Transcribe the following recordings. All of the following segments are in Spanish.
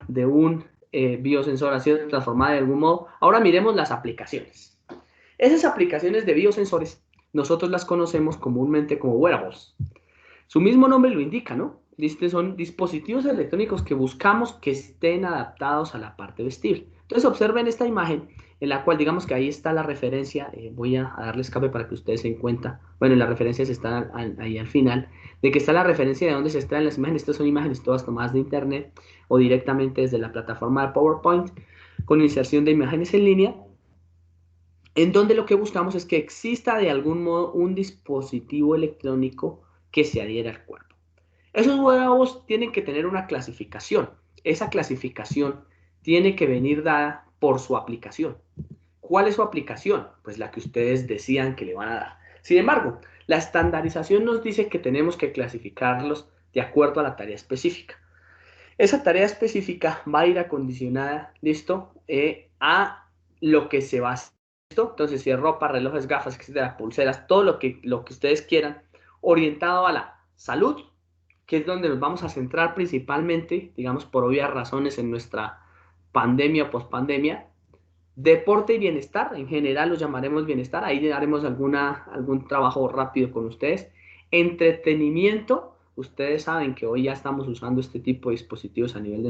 de un biosensor ha sido transformada de algún modo, ahora miremos las aplicaciones. Esas aplicaciones de biosensores, nosotros las conocemos comúnmente como wearables. Su mismo nombre lo indica, ¿no? Son dispositivos electrónicos que buscamos que estén adaptados a la parte vestible. Entonces observen esta imagen en la cual digamos que ahí está la referencia, voy a darle escape para que ustedes se den cuenta, bueno, las referencias están ahí al final, de que está la referencia de dónde se extraen las imágenes. Estas son imágenes todas tomadas de internet o directamente desde la plataforma de PowerPoint con inserción de imágenes en línea, en donde lo que buscamos es que exista de algún modo un dispositivo electrónico que se adhiera al cuerpo. Esos wearables tienen que tener una clasificación. Esa clasificación tiene que venir dada por su aplicación. ¿Cuál es su aplicación? Pues la que ustedes decían que le van a dar. Sin embargo, la estandarización nos dice que tenemos que clasificarlos de acuerdo a la tarea específica. Esa tarea específica va a ir acondicionada, ¿listo? A lo que se va a hacer, ¿listo? Entonces, si es ropa, relojes, gafas, etcétera, pulseras, todo lo que ustedes quieran, orientado a la salud, que es donde nos vamos a centrar principalmente, digamos, por obvias razones en nuestra pandemia o pospandemia. Deporte y bienestar, en general lo llamaremos bienestar, ahí haremos algún trabajo rápido con ustedes. Entretenimiento, ustedes saben que hoy ya estamos usando este tipo de dispositivos a nivel de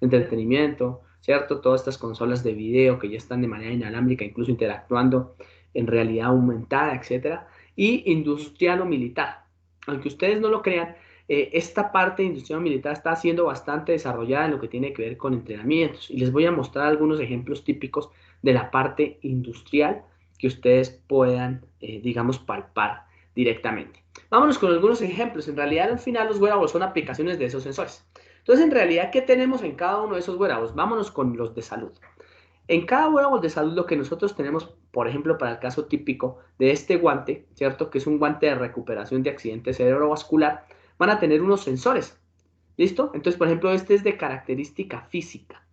entretenimiento, ¿cierto? Todas estas consolas de video que ya están de manera inalámbrica, incluso interactuando en realidad aumentada, etcétera. Y industrial o militar. Aunque ustedes no lo crean, esta parte de industria militar está siendo bastante desarrollada en lo que tiene que ver con entrenamientos. Y les voy a mostrar algunos ejemplos típicos de la parte industrial que ustedes puedan, digamos, palpar directamente. Vámonos con algunos ejemplos. En realidad, al final, los wearables son aplicaciones de esos sensores. Entonces, en realidad, ¿qué tenemos en cada uno de esos wearables? Vámonos con los de salud. En cada wearable de salud lo que nosotros tenemos, por ejemplo, para el caso típico de este guante, ¿cierto? Que es un guante de recuperación de accidente cerebrovascular, van a tener unos sensores, ¿listo? Entonces, por ejemplo, este es de característica física,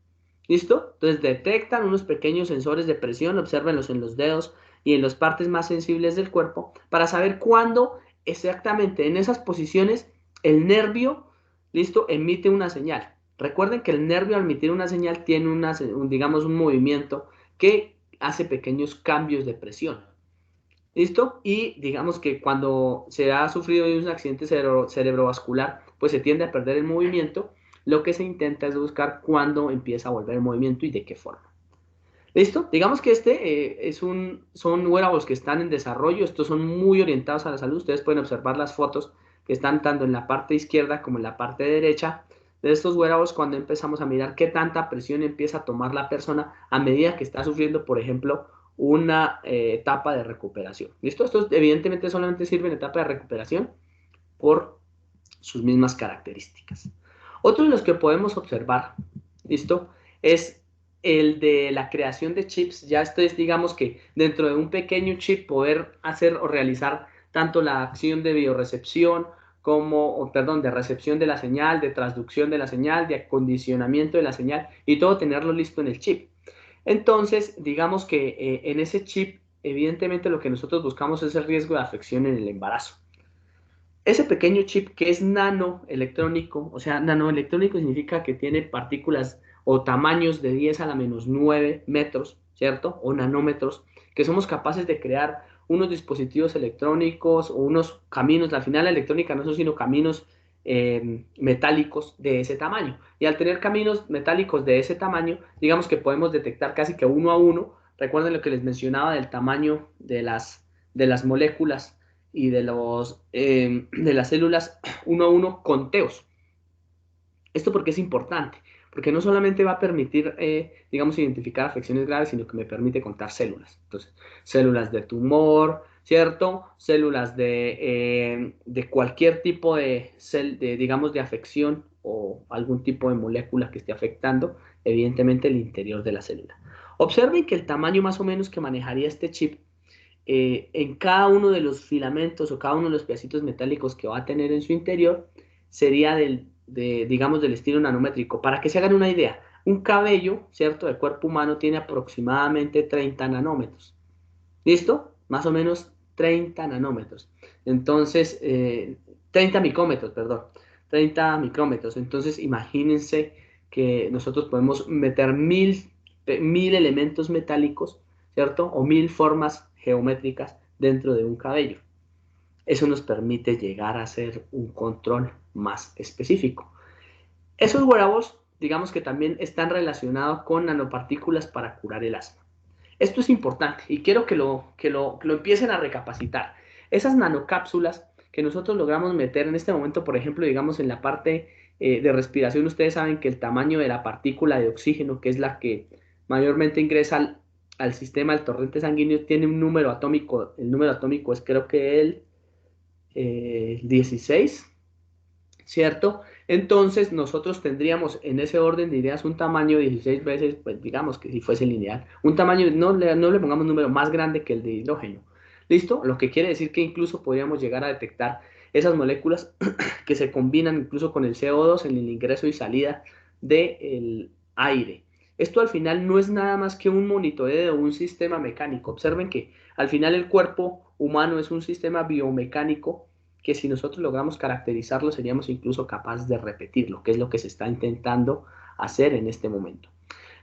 ¿listo? Entonces detectan unos pequeños sensores de presión, obsérvenlos en los dedos y en las partes más sensibles del cuerpo para saber cuándo exactamente en esas posiciones el nervio, ¿listo? Emite una señal. Recuerden que el nervio al emitir una señal tiene digamos, un movimiento que hace pequeños cambios de presión. ¿Listo? Y digamos que cuando se ha sufrido un accidente cerebrovascular, pues se tiende a perder el movimiento. Lo que se intenta es buscar cuándo empieza a volver el movimiento y de qué forma. ¿Listo? Digamos que son wearables que están en desarrollo. Estos son muy orientados a la salud. Ustedes pueden observar las fotos que están tanto en la parte izquierda como en la parte derecha de estos wearables cuando empezamos a mirar qué tanta presión empieza a tomar la persona a medida que está sufriendo, por ejemplo, una etapa de recuperación. ¿Listo? Estos evidentemente solamente sirven en etapa de recuperación por sus mismas características. Otro de los que podemos observar, ¿listo? Es el de la creación de chips. Ya esto es, digamos que dentro de un pequeño chip poder hacer o realizar tanto la acción de biorecepción como, perdón, de recepción de la señal, de transducción de la señal, de acondicionamiento de la señal y todo tenerlo listo en el chip. Entonces, digamos que en ese chip, evidentemente lo que nosotros buscamos es el riesgo de afección en el embarazo. Ese pequeño chip que es nanoelectrónico, o sea, nanoelectrónico significa que tiene partículas o tamaños de 10 a la menos 9 metros, ¿cierto? O nanómetros, que somos capaces de crear unos dispositivos electrónicos o unos caminos. Al final la electrónica no son sino caminos metálicos de ese tamaño. Y al tener caminos metálicos de ese tamaño, digamos que podemos detectar casi que uno a uno. Recuerden lo que les mencionaba del tamaño de las moléculas y de las células uno a uno conteos. Esto porque es importante, porque no solamente va a permitir, digamos, identificar afecciones graves, sino que me permite contar células. Entonces, células de tumor, ¿cierto? Células de cualquier tipo digamos, de afección o algún tipo de molécula que esté afectando, evidentemente, el interior de la célula. Observen que el tamaño más o menos que manejaría este chip en cada uno de los filamentos o cada uno de los pedacitos metálicos que va a tener en su interior sería digamos, del estilo nanométrico. Para que se hagan una idea, un cabello, ¿cierto?, del cuerpo humano tiene aproximadamente 30 nanómetros. ¿Listo? Más o menos 30 nanómetros. Entonces, 30 micrómetros, perdón. 30 micrómetros. Entonces, imagínense que nosotros podemos meter mil elementos metálicos, ¿cierto? O 1000 formas geométricas dentro de un cabello. Eso nos permite llegar a hacer un control más específico. Esos wearables, digamos que también están relacionados con nanopartículas para curar el asma. Esto es importante y quiero que lo empiecen a recapacitar. Esas nanocápsulas que nosotros logramos meter en este momento, por ejemplo, digamos en la parte de respiración, ustedes saben que el tamaño de la partícula de oxígeno, que es la que mayormente ingresa al sistema del torrente sanguíneo, tiene un número atómico. El número atómico es creo que el 16, ¿cierto? Entonces nosotros tendríamos en ese orden de ideas un tamaño 16 veces, pues digamos que si fuese lineal, un tamaño, no le pongamos un número más grande que el de hidrógeno, ¿listo? Lo que quiere decir que incluso podríamos llegar a detectar esas moléculas que se combinan incluso con el CO2 en el ingreso y salida del aire. Esto al final no es nada más que un monitoreo de un sistema mecánico. Observen que al final el cuerpo humano es un sistema biomecánico que si nosotros logramos caracterizarlo seríamos incluso capaces de repetirlo, que es lo que se está intentando hacer en este momento.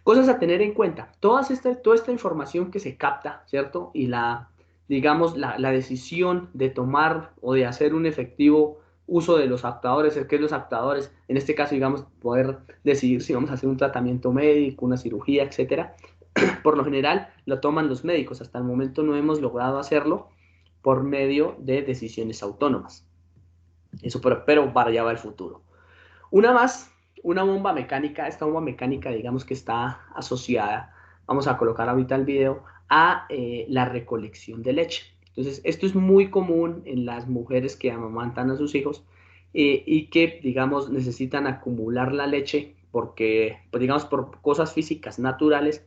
Cosas a tener en cuenta, toda esta información que se capta, ¿cierto? Y digamos, la decisión de tomar o de hacer un efectivo uso de los adaptadores, ¿qué es los adaptadores? En este caso, digamos, poder decidir si vamos a hacer un tratamiento médico, una cirugía, etcétera. Por lo general lo toman los médicos, hasta el momento no hemos logrado hacerlo por medio de decisiones autónomas. Eso, pero para allá va el futuro. Una más, una bomba mecánica, esta bomba mecánica digamos que está asociada, vamos a colocar ahorita el video, a la recolección de leche. Entonces, esto es muy común en las mujeres que amamantan a sus hijos y que, digamos, necesitan acumular la leche porque, pues, digamos, por cosas físicas naturales,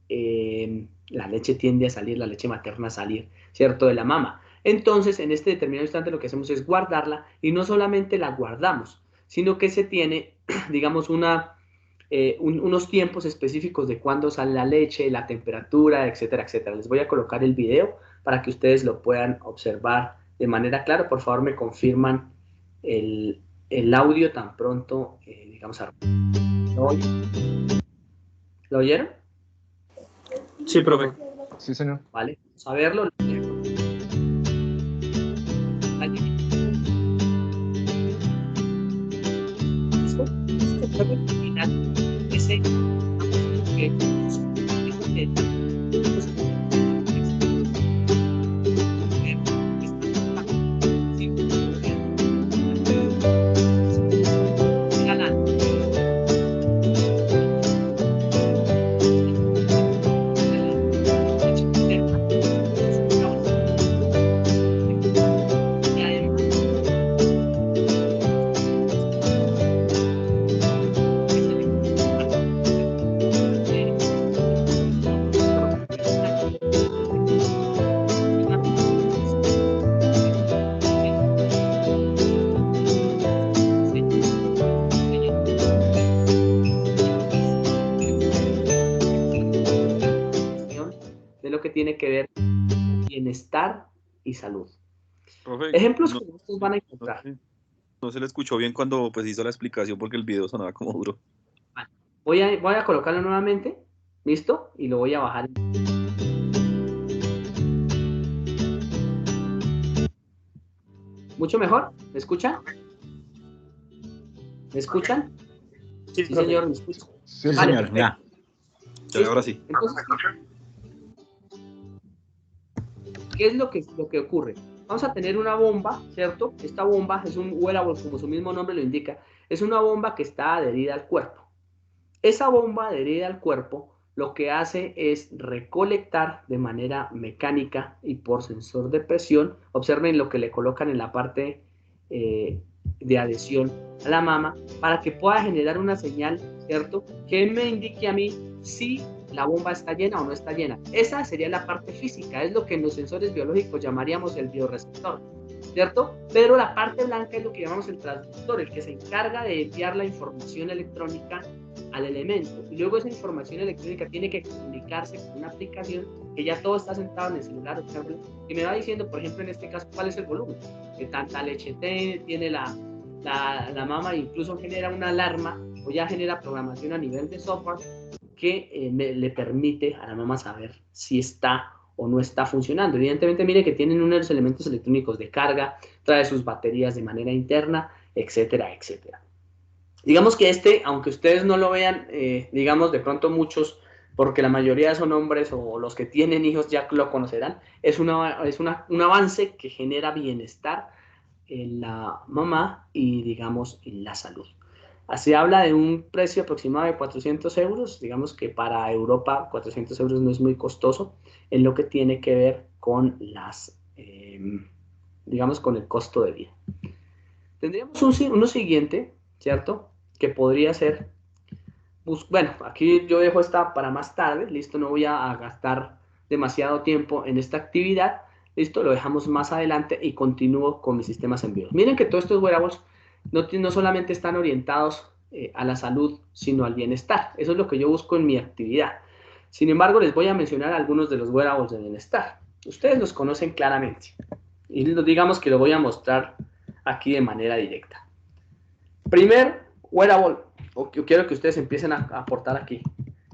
la leche tiende a salir, la leche materna a salir, ¿cierto?, de la mama. Entonces, en este determinado instante lo que hacemos es guardarla y no solamente la guardamos, sino que se tiene, digamos, unos tiempos específicos de cuándo sale la leche, la temperatura, etcétera, etcétera. Les voy a colocar el video para que ustedes lo puedan observar de manera clara. Por favor, me confirman el audio tan pronto, digamos, ¿lo oyeron? Sí, profe. Sí, señor. Vale, vamos a verlo. Ese de lo que tiene que ver con bienestar y salud. Profe, Ejemplos como estos van a encontrar. No se le escuchó bien cuando pues hizo la explicación porque el video sonaba como duro. Voy a colocarlo nuevamente, ¿listo? Y lo voy a bajar. ¿Mucho mejor? ¿Me escuchan? ¿Me escuchan? Sí, señor, ¿me escuchan? Sí, Vale, señor. perfecto. Ya, ahora sí. Entonces, ¿qué es lo que ocurre? Vamos a tener una bomba, ¿cierto? Esta bomba es un wearable, como su mismo nombre lo indica, es una bomba que está adherida al cuerpo. Esa bomba adherida al cuerpo lo que hace es recolectar de manera mecánica y por sensor de presión, observen lo que le colocan en la parte de adhesión a la mama, para que pueda generar una señal, ¿cierto? Que me indique a mí si la bomba está llena o no está llena. Esa sería la parte física, es lo que en los sensores biológicos llamaríamos el bioreceptor, ¿cierto? Pero la parte blanca es lo que llamamos el transductor, el que se encarga de enviar la información electrónica al elemento. Y luego esa información electrónica tiene que comunicarse con una aplicación que ya todo está sentado en el celular, que me va diciendo, por ejemplo, en este caso, cuál es el volumen, que tanta leche tiene la mama incluso genera una alarma o ya genera programación a nivel de software que le permite a la mama saber si está o no está funcionando. Evidentemente, mire que tienen unos elementos electrónicos de carga, trae sus baterías de manera interna, etcétera, etcétera. Digamos que aunque ustedes no lo vean, digamos de pronto muchos, porque la mayoría son hombres o los que tienen hijos ya lo conocerán, es un avance que genera bienestar en la mamá y digamos en la salud. Así habla de un precio aproximado de 400 euros, digamos que para Europa 400 euros no es muy costoso en lo que tiene que ver con digamos con el costo de vida. Tendríamos uno siguiente, ¿cierto? Que podría ser, bueno, aquí yo dejo esta para más tarde, listo, no voy a gastar demasiado tiempo en esta actividad, listo, lo dejamos más adelante y continúo con mis sistemas en vivo. Miren que todos estos wearables no solamente están orientados a la salud, sino al bienestar, eso es lo que yo busco en mi actividad. Sin embargo, les voy a mencionar algunos de los wearables de bienestar. Ustedes los conocen claramente y digamos que lo voy a mostrar aquí de manera directa. Primer wearable, o que quiero que ustedes empiecen a aportar aquí.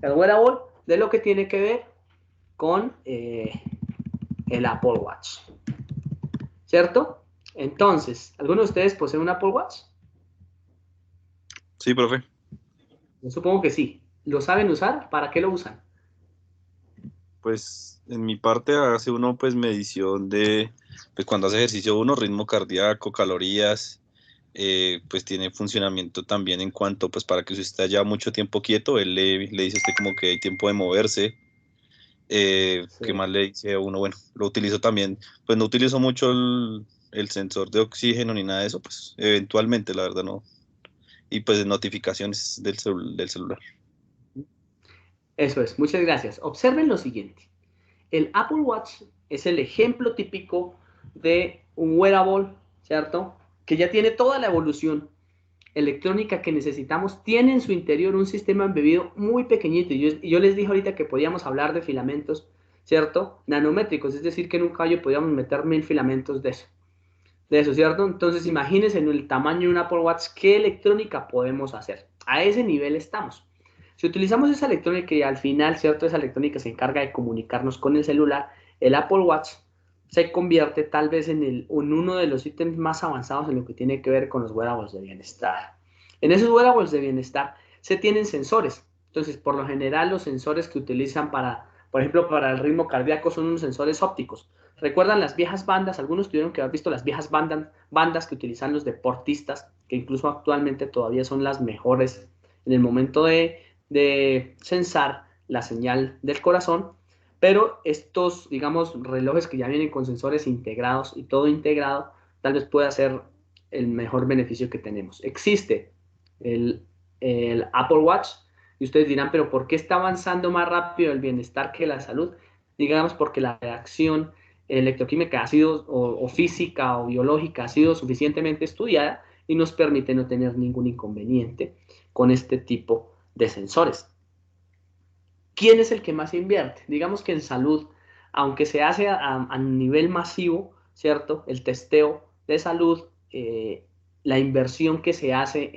El wearable de lo que tiene que ver con el Apple Watch. ¿Cierto? Entonces, ¿alguno de ustedes posee un Apple Watch? Sí, profe. Yo supongo que sí. ¿Lo saben usar? ¿Para qué lo usan? Pues en mi parte hace uno pues medición de, pues cuando hace ejercicio uno, ritmo cardíaco, calorías, pues tiene funcionamiento también en cuanto pues para que usted esté ya mucho tiempo quieto, él le dice a usted como que hay tiempo de moverse. ¿Qué Sí. más le dice a uno? Bueno, lo utilizo también, pues no utilizo mucho el sensor de oxígeno ni nada de eso, pues eventualmente la verdad no. Y pues notificaciones del celular. Eso es, muchas gracias. Observen lo siguiente. El Apple Watch es el ejemplo típico de un wearable, ¿cierto? Que ya tiene toda la evolución electrónica que necesitamos, tiene en su interior un sistema embebido muy pequeñito. Y yo les dije ahorita que podíamos hablar de filamentos, ¿cierto? Nanométricos, es decir, que en un caballo podíamos meter 1000 filamentos de eso, ¿cierto? Entonces, imagínense en el tamaño de un Apple Watch, ¿qué electrónica podemos hacer? A ese nivel estamos. Si utilizamos esa electrónica y al final, ¿cierto? Esa electrónica se encarga de comunicarnos con el celular, el Apple Watch se convierte tal vez en uno de los ítems más avanzados en lo que tiene que ver con los wearables de bienestar. En esos wearables de bienestar se tienen sensores. Entonces, por lo general, los sensores que utilizan por ejemplo, para el ritmo cardíaco son unos sensores ópticos. ¿Recuerdan las viejas bandas? Algunos tuvieron que haber visto las viejas bandas que utilizan los deportistas, que incluso actualmente todavía son las mejores en el momento de censar la señal del corazón, pero estos, digamos, relojes que ya vienen con sensores integrados y todo integrado, tal vez pueda ser el mejor beneficio que tenemos. Existe el, el Apple Watch y ustedes dirán, pero ¿por qué está avanzando más rápido el bienestar que la salud? Digamos, porque la reacción electroquímica ha sido, o física o biológica ha sido suficientemente estudiada y nos permite no tener ningún inconveniente con este tipo de sensores. ¿Quién es el que más invierte? Digamos que en salud, aunque se hace a nivel masivo, ¿cierto? El testeo de salud, la inversión que se hace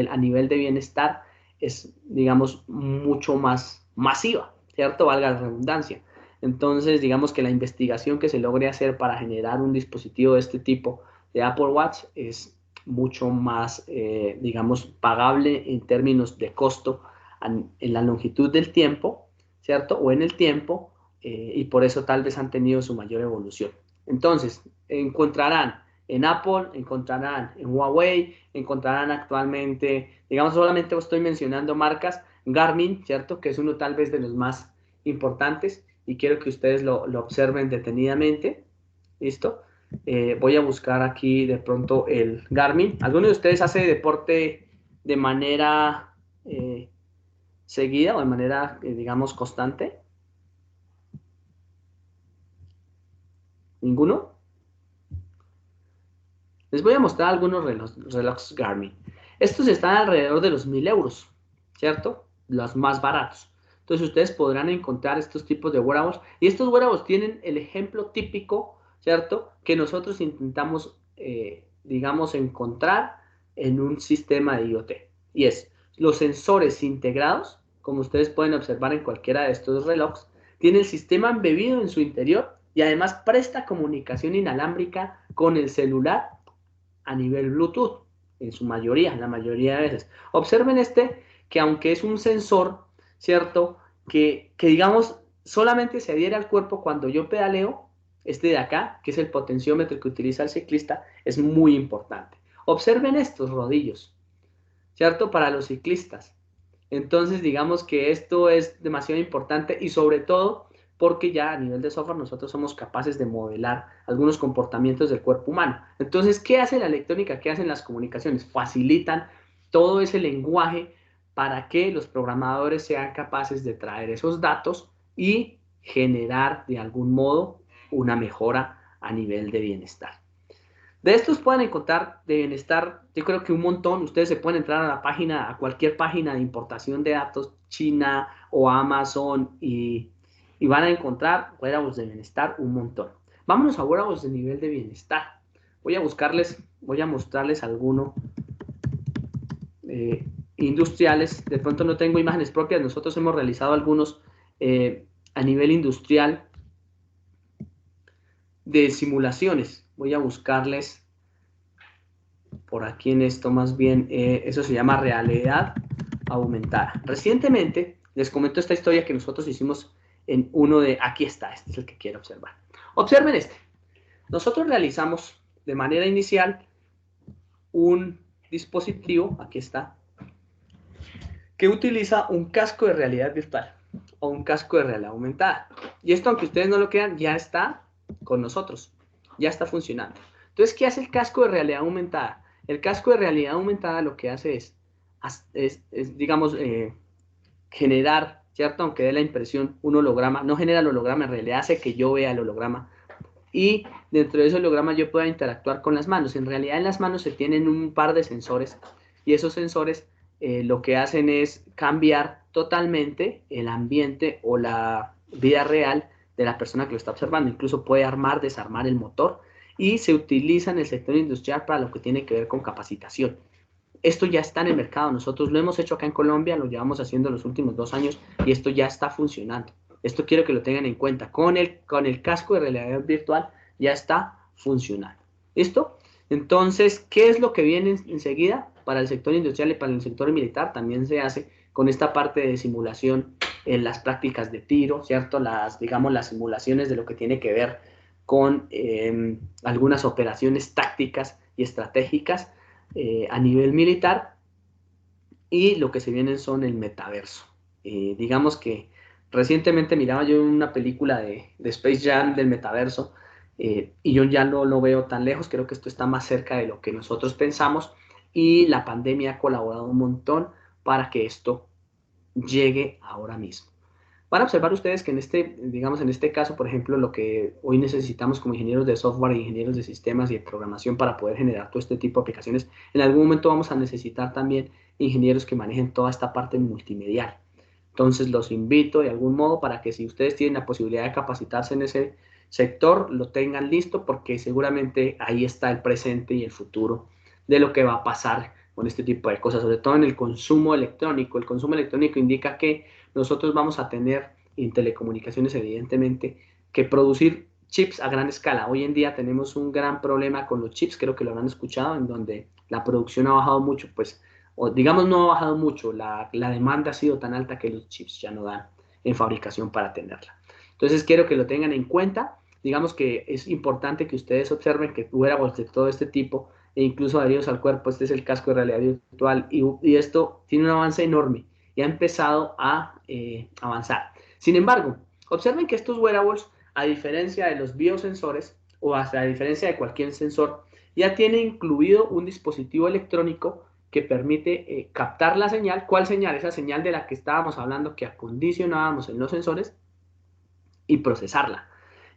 a nivel de bienestar es, digamos, mucho más masiva, ¿cierto? Valga la redundancia. Entonces, digamos que la investigación que se logre hacer para generar un dispositivo de este tipo de Apple Watch es mucho más, digamos, pagable en términos de costo en la longitud del tiempo, ¿cierto? O en el tiempo, y por eso tal vez han tenido su mayor evolución. Entonces, encontrarán en Apple, encontrarán en Huawei, encontrarán actualmente, digamos, solamente estoy mencionando marcas, Garmin, ¿cierto? Que es uno tal vez de los más importantes y quiero que ustedes lo observen detenidamente. ¿Listo? Voy a buscar aquí de pronto el Garmin. ¿Alguno de ustedes hace deporte de manera seguida o de manera, digamos, constante? ¿Ninguno? Les voy a mostrar algunos relojes Garmin. Estos están alrededor de los 1000 euros, ¿cierto? Los más baratos. Entonces ustedes podrán encontrar estos tipos de wearables y estos wearables tienen el ejemplo típico, ¿cierto? Que nosotros intentamos, digamos, encontrar en un sistema de IoT. Y es los sensores integrados, como ustedes pueden observar en cualquiera de estos relojes, tiene el sistema embebido en su interior y además presta comunicación inalámbrica con el celular a nivel Bluetooth, en su mayoría, la mayoría de veces. Observen que aunque es un sensor, ¿cierto? Que digamos, solamente se adhiere al cuerpo cuando yo pedaleo, de acá, que es el potenciómetro que utiliza el ciclista, es muy importante. Observen estos rodillos, ¿cierto? Para los ciclistas. Entonces, digamos que esto es demasiado importante y sobre todo porque ya a nivel de software nosotros somos capaces de modelar algunos comportamientos del cuerpo humano. Entonces, ¿qué hace la electrónica? ¿Qué hacen las comunicaciones? Facilitan todo ese lenguaje para que los programadores sean capaces de traer esos datos y generar de algún modo una mejora a nivel de bienestar. De estos pueden encontrar de bienestar, yo creo que un montón. Ustedes se pueden entrar a la página, a cualquier página de importación de datos, China o Amazon, y van a encontrar wearables de bienestar un montón. Vámonos a wearables de nivel de bienestar. Voy a mostrarles algunos industriales. De pronto no tengo imágenes propias. Nosotros hemos realizado algunos a nivel industrial de simulaciones. Voy a buscarles por aquí en esto más bien, eso se llama realidad aumentada. Recientemente les comento esta historia que nosotros hicimos en uno de, aquí está, este es el que quiero observar. Observen este. Nosotros realizamos de manera inicial un dispositivo, aquí está, que utiliza un casco de realidad virtual o un casco de realidad aumentada. Y esto, aunque ustedes no lo crean, ya está con nosotros, ya está funcionando. Entonces, ¿qué hace el casco de realidad aumentada? El casco de realidad aumentada lo que hace es digamos, generar, ¿cierto? Aunque dé la impresión un holograma, no genera el holograma, en realidad hace que yo vea el holograma. Y dentro de ese holograma yo pueda interactuar con las manos. En realidad en las manos se tienen un par de sensores y esos sensores lo que hacen es cambiar totalmente el ambiente o la vida real de la persona que lo está observando. Incluso puede armar, desarmar el motor y se utiliza en el sector industrial para lo que tiene que ver con capacitación. Esto ya está en el mercado, nosotros lo hemos hecho acá en Colombia, lo llevamos haciendo los últimos 2 años y esto ya está funcionando. Esto quiero que lo tengan en cuenta. Con el casco de realidad virtual ya está funcionando. ¿Listo? Entonces, ¿qué es lo que viene enseguida? Para el sector industrial y para el sector militar también se hace con esta parte de simulación en las prácticas de tiro, ¿cierto? Digamos, las simulaciones de lo que tiene que ver con algunas operaciones tácticas y estratégicas a nivel militar, y lo que se vienen son el metaverso. Digamos que recientemente miraba yo una película de Space Jam del metaverso, y yo ya no lo veo tan lejos, creo que esto está más cerca de lo que nosotros pensamos y la pandemia ha colaborado un montón para que esto llegue ahora mismo. Van a observar ustedes que digamos, en este caso, por ejemplo, lo que hoy necesitamos como ingenieros de software, ingenieros de sistemas y de programación para poder generar todo este tipo de aplicaciones, en algún momento vamos a necesitar también ingenieros que manejen toda esta parte multimedial. Entonces, los invito de algún modo para que si ustedes tienen la posibilidad de capacitarse en ese sector, lo tengan listo porque seguramente ahí está el presente y el futuro de lo que va a pasar con este tipo de cosas, sobre todo en el consumo electrónico. El consumo electrónico indica que nosotros vamos a tener en telecomunicaciones, evidentemente, que producir chips a gran escala. Hoy en día tenemos un gran problema con los chips, creo que lo habrán escuchado, en donde la producción ha bajado mucho, pues, o digamos no ha bajado mucho, la demanda ha sido tan alta que los chips ya no dan en fabricación para tenerla. Entonces quiero que lo tengan en cuenta. Digamos que es importante que ustedes observen que wearables de todo este tipo e incluso adheridos al cuerpo, este es el casco de realidad virtual y esto tiene un avance enorme y ha empezado a avanzar. Sin embargo, observen que estos wearables, a diferencia de los biosensores o hasta a diferencia de cualquier sensor, ya tiene incluido un dispositivo electrónico que permite captar la señal. ¿Cuál señal? Esa señal de la que estábamos hablando, que acondicionábamos en los sensores, y procesarla.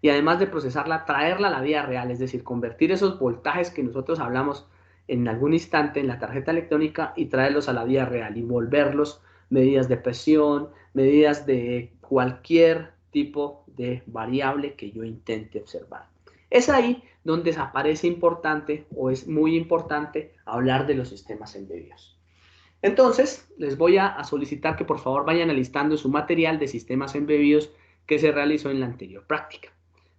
Y además de procesarla, traerla a la vida real, es decir, convertir esos voltajes que nosotros hablamos en algún instante en la tarjeta electrónica y traerlos a la vida real y volverlos medidas de presión, medidas de cualquier tipo de variable que yo intente observar. Es ahí donde aparece importante o es muy importante hablar de los sistemas embebidos. Entonces, les voy a solicitar que por favor vayan alistando su material de sistemas embebidos que se realizó en la anterior práctica,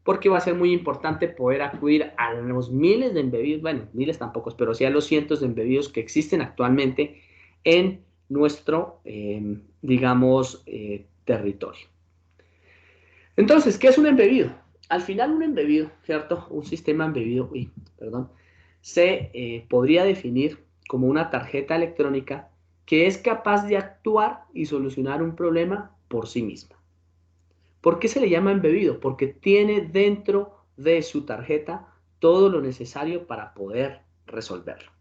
porque va a ser muy importante poder acudir a los miles de embebidos, bueno, miles tampoco, pero sí a los cientos de embebidos que existen actualmente en nuestro, digamos, territorio. Entonces, ¿qué es un embebido? Al final un embebido, ¿cierto? Un sistema embebido, perdón, se podría definir como una tarjeta electrónica que es capaz de actuar y solucionar un problema por sí misma. ¿Por qué se le llama embebido? Porque tiene dentro de su tarjeta todo lo necesario para poder resolverlo.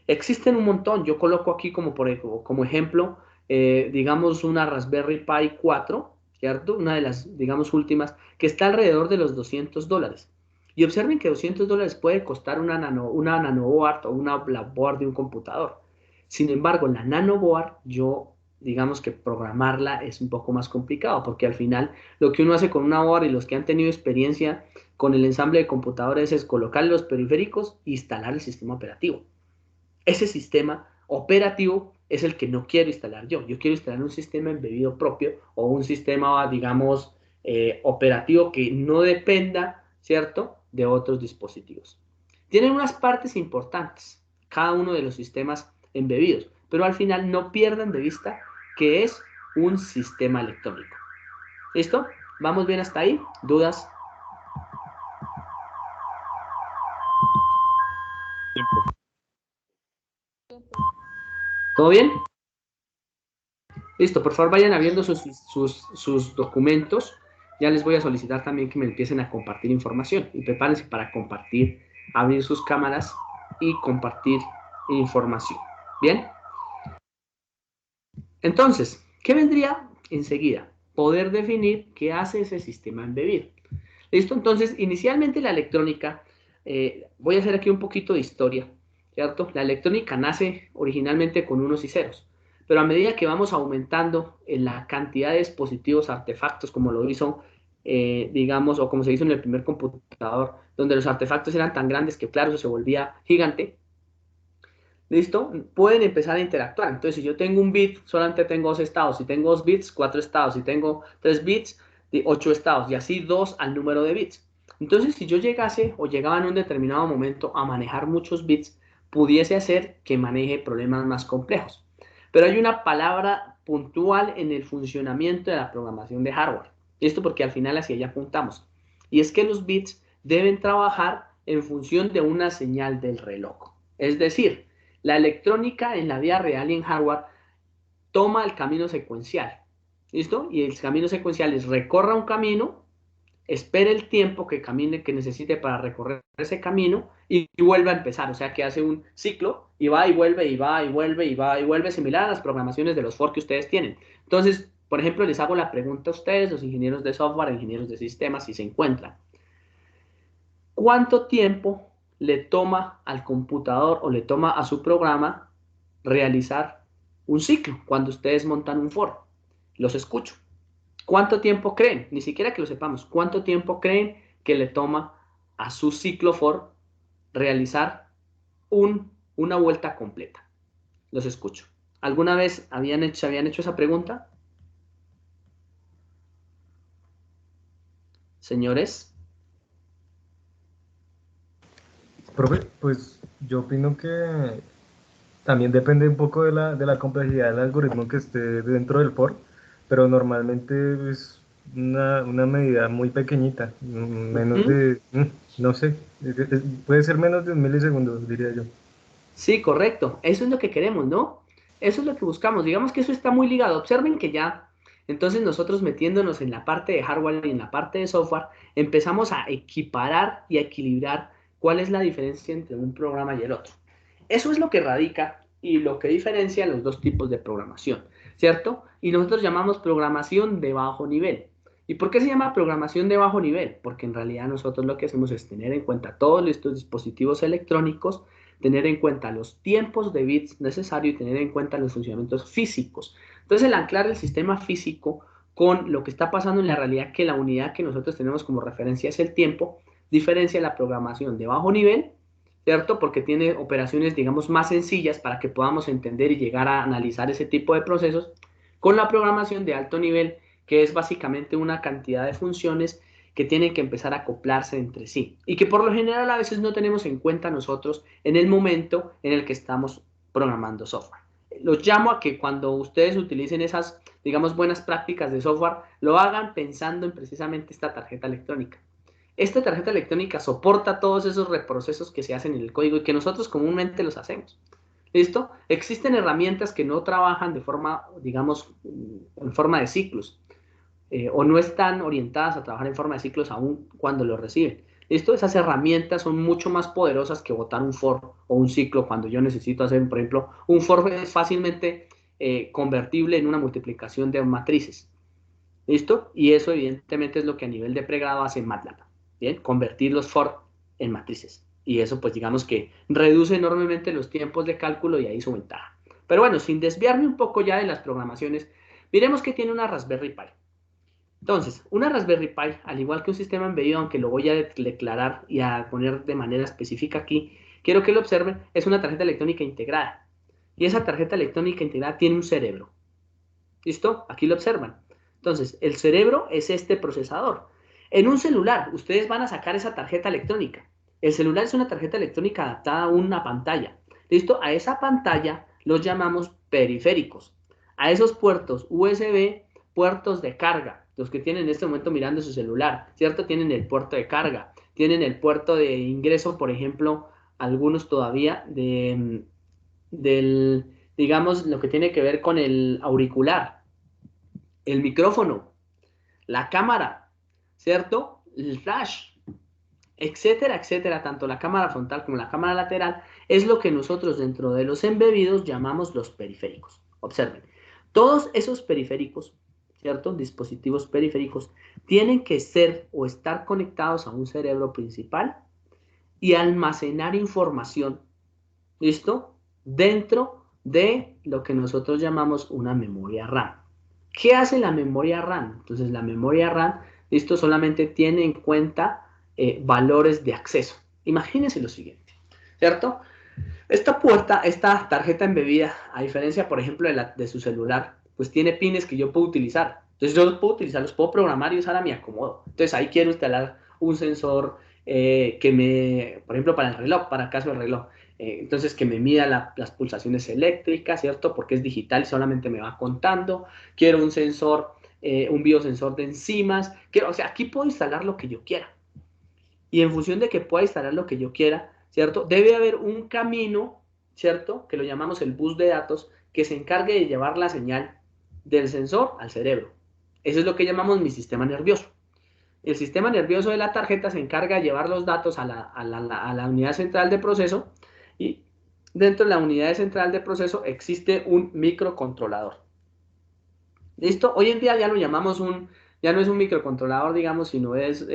Existen un montón, yo coloco aquí como ejemplo, digamos, una Raspberry Pi 4, ¿cierto? Una de las, digamos, últimas, que está alrededor de los $200. Y observen que $200 puede costar una nanoboard o una board de un computador. Sin embargo, la nanoboard, yo, digamos que programarla es un poco más complicado, porque al final lo que uno hace con una board y los que han tenido experiencia con el ensamble de computadores es colocar los periféricos e instalar el sistema operativo. Ese sistema operativo es el que no quiero instalar yo. Yo quiero instalar un sistema embebido propio o un sistema, digamos, operativo que no dependa, ¿cierto?, de otros dispositivos. Tienen unas partes importantes, cada uno de los sistemas embebidos, pero al final no pierdan de vista que es un sistema electrónico. ¿Listo? ¿Vamos bien hasta ahí? ¿Dudas? ¿Todo bien? Listo, por favor vayan viendo sus documentos. Ya les voy a solicitar también que me empiecen a compartir información y prepárense para compartir, abrir sus cámaras y compartir información. ¿Bien? Entonces, ¿qué vendría enseguida? Poder definir qué hace ese sistema embebido. ¿Listo? Entonces, inicialmente la electrónica, voy a hacer aquí un poquito de historia, ¿cierto? La electrónica nace originalmente con unos y ceros, pero a medida que vamos aumentando en la cantidad de dispositivos, artefactos, como lo hizo, digamos, o como se hizo en el primer computador, donde los artefactos eran tan grandes que, claro, eso se volvía gigante, ¿listo? Pueden empezar a interactuar. Entonces, si yo tengo un bit, solamente tengo 2 estados. Si tengo 2 bits, 4 estados. Si tengo 3 bits, 8 estados. Y así 2 al número de bits. Entonces, si yo llegase o llegaba en un determinado momento a manejar muchos bits, pudiese hacer que maneje problemas más complejos. Pero hay una palabra puntual en el funcionamiento de la programación de hardware. Esto porque al final hacia allá apuntamos. Y es que los bits deben trabajar en función de una señal del reloj. Es decir, la electrónica en la vida real y en hardware toma el camino secuencial. ¿Listo? Y el camino secuencial es recorra un camino, espera el tiempo que camine, que necesite para recorrer ese camino y vuelve a empezar. O sea que hace un ciclo y va y vuelve y va y vuelve y va y vuelve, similar a las programaciones de los for que ustedes tienen. Entonces, por ejemplo, les hago la pregunta a ustedes, los ingenieros de software, ingenieros de sistemas, si se encuentran. ¿Cuánto tiempo le toma al computador o le toma a su programa realizar un ciclo cuando ustedes montan un for? Los escucho. ¿Cuánto tiempo creen? Ni siquiera que lo sepamos. ¿Cuánto tiempo creen que le toma a su ciclo for realizar una vuelta completa? Los escucho. ¿Alguna vez se habían hecho esa pregunta? Señores. Profe, pues yo opino que también depende un poco de la complejidad del algoritmo que esté dentro del for, pero normalmente es una medida muy pequeñita, menos ¿Mm? de, no sé, puede ser menos de un milisegundo, diría yo. Sí, correcto. Eso es lo que queremos, ¿no? Eso es lo que buscamos. Digamos que eso está muy ligado. Observen que ya, entonces nosotros metiéndonos en la parte de hardware y en la parte de software, empezamos a equiparar y a equilibrar cuál es la diferencia entre un programa y el otro. Eso es lo que radica y lo que diferencia los dos tipos de programación, ¿cierto? Y nosotros llamamos programación de bajo nivel. ¿Y por qué se llama programación de bajo nivel? Porque en realidad nosotros lo que hacemos es tener en cuenta todos estos dispositivos electrónicos, tener en cuenta los tiempos de bits necesarios y tener en cuenta los funcionamientos físicos. Entonces, el anclar el sistema físico con lo que está pasando en la realidad, que la unidad que nosotros tenemos como referencia es el tiempo, diferencia la programación de bajo nivel, ¿cierto? Porque tiene operaciones, digamos, más sencillas para que podamos entender y llegar a analizar ese tipo de procesos, con la programación de alto nivel, que es básicamente una cantidad de funciones que tienen que empezar a acoplarse entre sí y que por lo general a veces no tenemos en cuenta nosotros en el momento en el que estamos programando software. Los llamo a que cuando ustedes utilicen esas, digamos, buenas prácticas de software, lo hagan pensando en precisamente esta tarjeta electrónica. Esta tarjeta electrónica soporta todos esos reprocesos que se hacen en el código y que nosotros comúnmente los hacemos. ¿Listo? Existen herramientas que no trabajan de forma, digamos, en forma de ciclos, o no están orientadas a trabajar en forma de ciclos aún cuando lo reciben. ¿Listo? Esas herramientas son mucho más poderosas que botar un for o un ciclo cuando yo necesito hacer, por ejemplo, un for es fácilmente convertible en una multiplicación de matrices. ¿Listo? Y eso evidentemente es lo que a nivel de pregrado hace MATLAB. ¿Bien? Convertir los for en matrices. Y eso pues digamos que reduce enormemente los tiempos de cálculo y ahí su ventaja. Pero bueno, sin desviarme un poco ya de las programaciones, miremos que tiene una Raspberry Pi. Entonces, una Raspberry Pi, al igual que un sistema embebido, aunque lo voy a declarar y a poner de manera específica aquí, quiero que lo observen, es una tarjeta electrónica integrada. Y esa tarjeta electrónica integrada tiene un cerebro. ¿Listo? Aquí lo observan. Entonces, el cerebro es este procesador. En un celular, ustedes van a sacar esa tarjeta electrónica. El celular es una tarjeta electrónica adaptada a una pantalla. ¿Listo? A esa pantalla los llamamos periféricos. A esos puertos USB, puertos de carga. Los que tienen en este momento mirando su celular, ¿cierto? Tienen el puerto de carga. Tienen el puerto de ingreso, por ejemplo, algunos todavía del, digamos, lo que tiene que ver con el auricular, el micrófono, la cámara, ¿cierto? El flash, etcétera, etcétera, tanto la cámara frontal como la cámara lateral, es lo que nosotros dentro de los embebidos llamamos los periféricos. Observen, todos esos periféricos, ¿cierto? Dispositivos periféricos tienen que ser o estar conectados a un cerebro principal y almacenar información, ¿listo? Dentro de lo que nosotros llamamos una memoria RAM. ¿Qué hace la memoria RAM? Entonces la memoria RAM, esto solamente tiene en cuenta valores de acceso. Imagínense lo siguiente, ¿cierto? Esta tarjeta embebida, a diferencia, por ejemplo, de su celular, pues tiene pines que yo puedo utilizar. Entonces yo los puedo utilizar, los puedo programar y usar a mi acomodo. Entonces ahí quiero instalar un sensor que me, por ejemplo, para el reloj, para el caso del reloj. Entonces que me mida las pulsaciones eléctricas, ¿cierto? Porque es digital y solamente me va contando. Quiero un sensor, un biosensor de enzimas. O sea, aquí puedo instalar lo que yo quiera. Y en función de que pueda instalar lo que yo quiera, ¿cierto? Debe haber un camino, ¿cierto? Que lo llamamos el bus de datos, que se encargue de llevar la señal del sensor al cerebro. Eso es lo que llamamos mi sistema nervioso. El sistema nervioso de la tarjeta se encarga de llevar los datos a la unidad central de proceso y dentro de la unidad central de proceso existe un microcontrolador. ¿Listo? Hoy en día ya lo llamamos ya no es un microcontrolador, digamos, sino es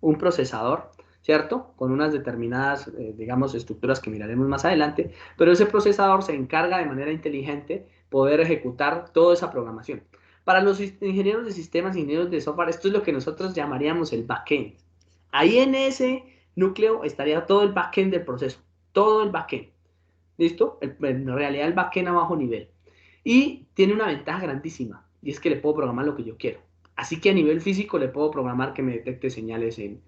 un procesador, ¿cierto? Con unas determinadas, digamos, estructuras que miraremos más adelante, pero ese procesador se encarga de manera inteligente poder ejecutar toda esa programación. Para los ingenieros de sistemas, ingenieros de software, esto es lo que nosotros llamaríamos el backend. Ahí en ese núcleo estaría todo el backend del proceso, todo el backend. ¿Listo? En realidad el backend a bajo nivel. Y tiene una ventaja grandísima, y es que le puedo programar lo que yo quiero. Así que a nivel físico le puedo programar que me detecte señales en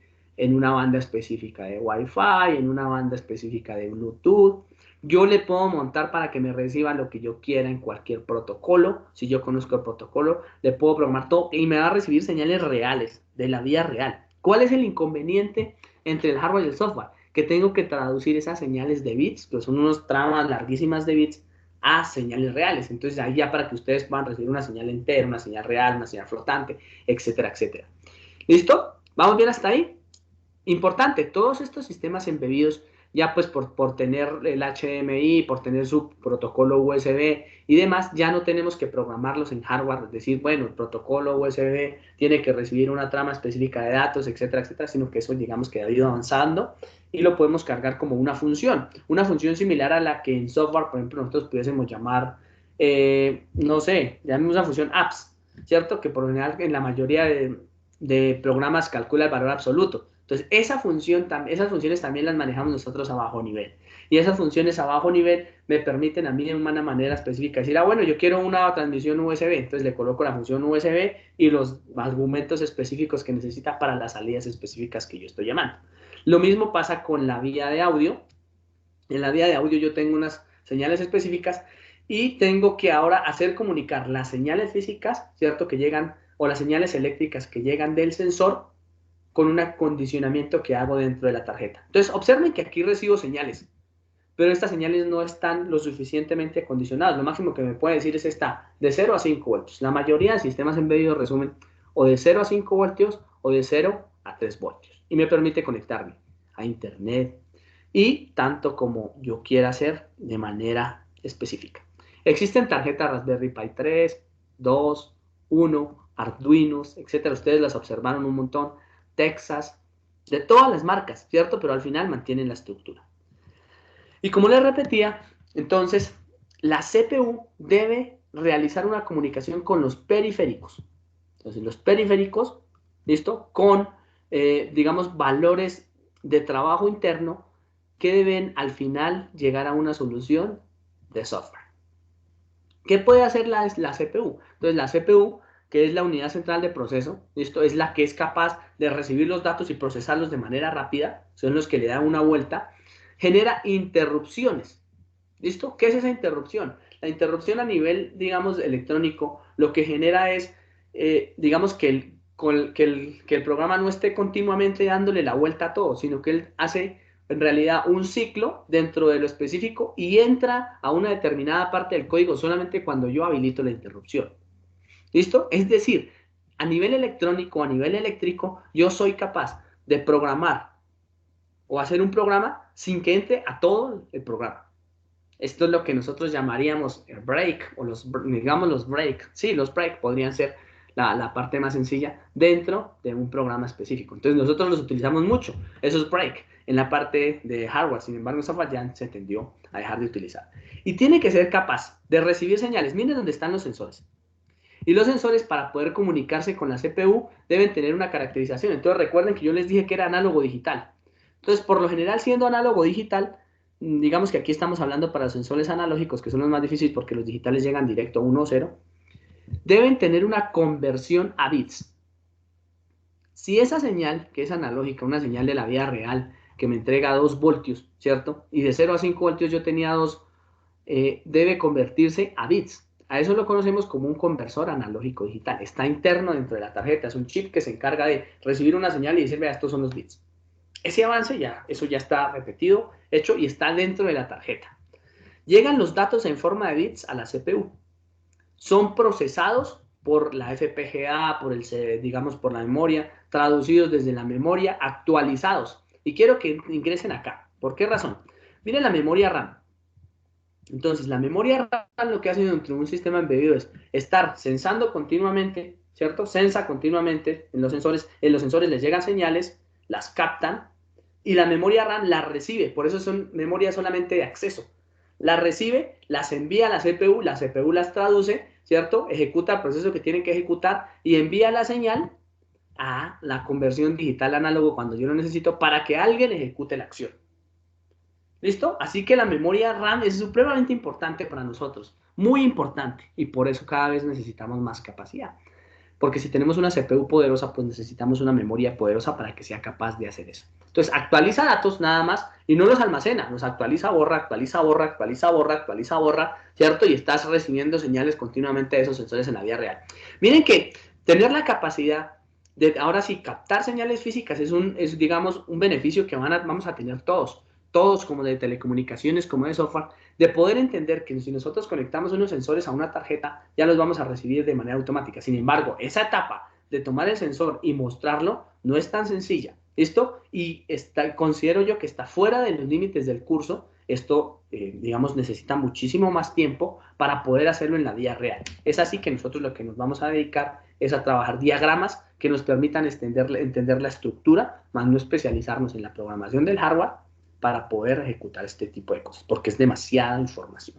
una banda específica de Wi-Fi, en una banda específica de Bluetooth. Yo le puedo montar para que me reciba lo que yo quiera en cualquier protocolo. Si yo conozco el protocolo, le puedo programar todo y me va a recibir señales reales, de la vida real. ¿Cuál es el inconveniente entre el hardware y el software? Que tengo que traducir esas señales de bits, que son unos tramas larguísimas de bits, a señales reales. Entonces, ahí ya para que ustedes puedan recibir una señal entera, una señal real, una señal flotante, etcétera, etcétera. ¿Listo? ¿Vamos bien hasta ahí? Importante, todos estos sistemas embebidos, ya pues por tener el HDMI, por tener su protocolo USB y demás, ya no tenemos que programarlos en hardware, es decir, bueno, el protocolo USB tiene que recibir una trama específica de datos, etcétera, etcétera, sino que eso digamos que ha ido avanzando y lo podemos cargar como una función similar a la que en software, por ejemplo, nosotros pudiésemos llamar, no sé, llamemos una función apps, ¿cierto? Que por lo general en la mayoría de programas calcula el valor absoluto. Entonces, esas funciones también las manejamos nosotros a bajo nivel. Y esas funciones a bajo nivel me permiten a mí de una manera específica decir, bueno, yo quiero una transmisión USB, entonces le coloco la función USB y los argumentos específicos que necesita para las salidas específicas que yo estoy llamando. Lo mismo pasa con la vía de audio. En la vía de audio yo tengo unas señales específicas y tengo que ahora hacer comunicar las señales físicas, ¿cierto? Que llegan, o las señales eléctricas que llegan del sensor con un acondicionamiento que hago dentro de la tarjeta. Entonces, observen que aquí recibo señales, pero estas señales no están lo suficientemente acondicionadas. Lo máximo que me puede decir es esta, de 0 a 5 voltios. La mayoría de sistemas embebidos resumen o de 0 a 5 voltios o de 0 a 3 voltios. Y me permite conectarme a internet y tanto como yo quiera hacer de manera específica. Existen tarjetas Raspberry Pi 3, 2, 1, Arduinos, etcétera. Ustedes las observaron un montón. Texas, de todas las marcas, ¿cierto? Pero al final mantienen la estructura. Y como les repetía, entonces, la CPU debe realizar una comunicación con los periféricos. Entonces, los periféricos, ¿listo? Con, digamos, valores de trabajo interno que deben al final llegar a una solución de software. ¿Qué puede hacer la CPU? Entonces, la CPU, que es la unidad central de proceso, esto es la que es capaz de recibir los datos y procesarlos de manera rápida, son los que le dan una vuelta, genera interrupciones. ¿Listo? ¿Qué es esa interrupción? La interrupción a nivel, digamos, electrónico, lo que genera es, digamos, que el programa no esté continuamente dándole la vuelta a todo, sino que él hace en realidad un ciclo dentro de lo específico y entra a una determinada parte del código solamente cuando yo habilito la interrupción. ¿Listo? Es decir, a nivel electrónico, a nivel eléctrico, yo soy capaz de programar o hacer un programa sin que entre a todo el programa. Esto es lo que nosotros llamaríamos el break, o digamos los break. Sí, los break podrían ser la parte más sencilla dentro de un programa específico. Entonces nosotros los utilizamos mucho, esos break, en la parte de hardware. Sin embargo, esa ya se tendió a dejar de utilizar. Y tiene que ser capaz de recibir señales. Miren dónde están los sensores. Y los sensores, para poder comunicarse con la CPU, deben tener una caracterización. Entonces recuerden que yo les dije que era análogo digital. Entonces, por lo general, siendo análogo digital, digamos que aquí estamos hablando para los sensores analógicos, que son los más difíciles porque los digitales llegan directo a 1 o 0, deben tener una conversión a bits. Si esa señal, que es analógica, una señal de la vida real, que me entrega 2 voltios, ¿cierto? Y de 0 a 5 voltios yo tenía 2, debe convertirse a bits. A eso lo conocemos como un conversor analógico digital. Está interno dentro de la tarjeta, es un chip que se encarga de recibir una señal y decir, vea, estos son los bits. Ese avance eso ya está repetido, hecho y está dentro de la tarjeta. Llegan los datos en forma de bits a la CPU. Son procesados por la FPGA, digamos por la memoria, traducidos desde la memoria, actualizados. Y quiero que ingresen acá. ¿Por qué razón? Miren la memoria RAM. Entonces, la memoria RAM lo que hace dentro de un sistema embebido es estar sensando continuamente, ¿cierto? Sensa continuamente en los sensores les llegan señales, las captan, y la memoria RAM las recibe, por eso son memorias solamente de acceso. Las recibe, las envía a la CPU las traduce, ¿cierto? Ejecuta el proceso que tienen que ejecutar y envía la señal a la conversión digital análogo cuando yo lo necesito para que alguien ejecute la acción. ¿Listo? Así que la memoria RAM es supremamente importante para nosotros, muy importante, y por eso cada vez necesitamos más capacidad. Porque si tenemos una CPU poderosa, pues necesitamos una memoria poderosa para que sea capaz de hacer eso. Entonces, actualiza datos nada más y no los almacena, los actualiza, borra, actualiza, borra, actualiza, borra, actualiza, borra, ¿cierto? Y estás recibiendo señales continuamente de esos sensores en la vida real. Miren que tener la capacidad de, ahora sí, captar señales físicas es digamos, un beneficio que vamos a tener todos como de telecomunicaciones, como de software, de poder entender que si nosotros conectamos unos sensores a una tarjeta, ya los vamos a recibir de manera automática. Sin embargo, esa etapa de tomar el sensor y mostrarlo no es tan sencilla. ¿Listo? Y considero yo que está fuera de los límites del curso. Esto, digamos, necesita muchísimo más tiempo para poder hacerlo en la vida real. Es así que nosotros lo que nos vamos a dedicar es a trabajar diagramas que nos permitan entender la estructura, más no especializarnos en la programación del hardware, para poder ejecutar este tipo de cosas, porque es demasiada información.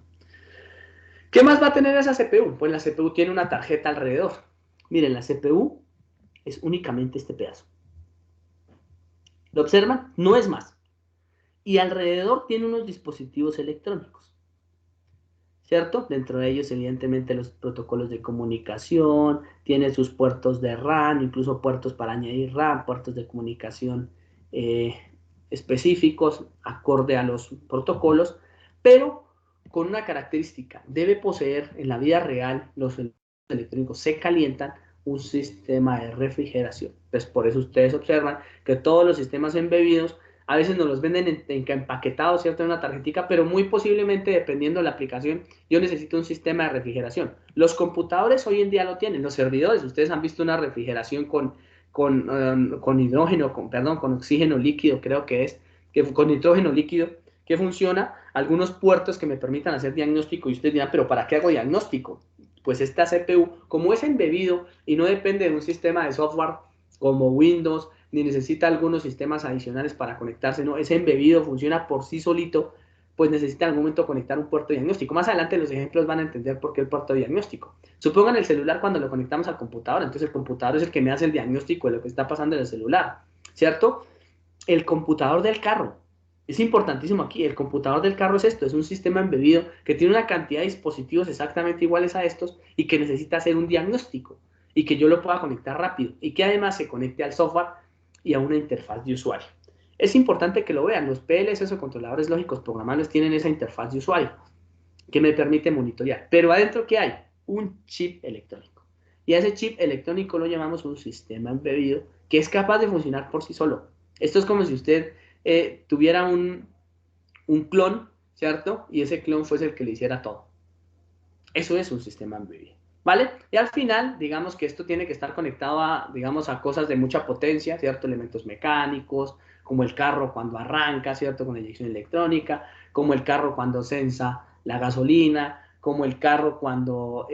¿Qué más va a tener esa CPU? Pues la CPU tiene una tarjeta alrededor. Miren, la CPU es únicamente este pedazo. ¿Lo observan? No es más. Y alrededor tiene unos dispositivos electrónicos, ¿cierto? Dentro de ellos, evidentemente, los protocolos de comunicación, tiene sus puertos de RAM, incluso puertos para añadir RAM, puertos de comunicación eh, específicos, acorde a los protocolos, pero con una característica, debe poseer en la vida real, los electrónicos se calientan, un sistema de refrigeración. Pues por eso ustedes observan que todos los sistemas embebidos a veces nos los venden empaquetados, ¿cierto? En una tarjetita, pero muy posiblemente, dependiendo de la aplicación, yo necesito un sistema de refrigeración. Los computadores hoy en día lo tienen, los servidores, ustedes han visto una refrigeración con hidrógeno, con oxígeno líquido, creo que es, que con nitrógeno líquido, que funciona, algunos puertos que me permitan hacer diagnóstico, y ustedes dirán, pero ¿para qué hago diagnóstico? Pues esta CPU, como es embebido y no depende de un sistema de software como Windows, ni necesita algunos sistemas adicionales para conectarse, no, es embebido, funciona por sí solito, pues necesita en algún momento conectar un puerto diagnóstico. Más adelante los ejemplos van a entender por qué el puerto diagnóstico. Supongan el celular cuando lo conectamos al computador, entonces el computador es el que me hace el diagnóstico de lo que está pasando en el celular, ¿cierto? El computador del carro. Es importantísimo aquí, el computador del carro es esto, es un sistema embebido que tiene una cantidad de dispositivos exactamente iguales a estos y que necesita hacer un diagnóstico y que yo lo pueda conectar rápido y que además se conecte al software y a una interfaz de usuario. Es importante que lo vean, los PLCs o controladores lógicos programables tienen esa interfaz de usuario que me permite monitorear. Pero adentro, ¿qué hay? Un chip electrónico. Y a ese chip electrónico lo llamamos un sistema embebido que es capaz de funcionar por sí solo. Esto es como si usted tuviera un clon, ¿cierto? Y ese clon fuese el que le hiciera todo. Eso es un sistema embebido, ¿vale? Y al final, digamos que esto tiene que estar conectado a, digamos, a cosas de mucha potencia, ¿cierto? Elementos mecánicos, como el carro cuando arranca, ¿cierto? Con inyección electrónica, como el carro cuando sensa la gasolina, como el carro cuando,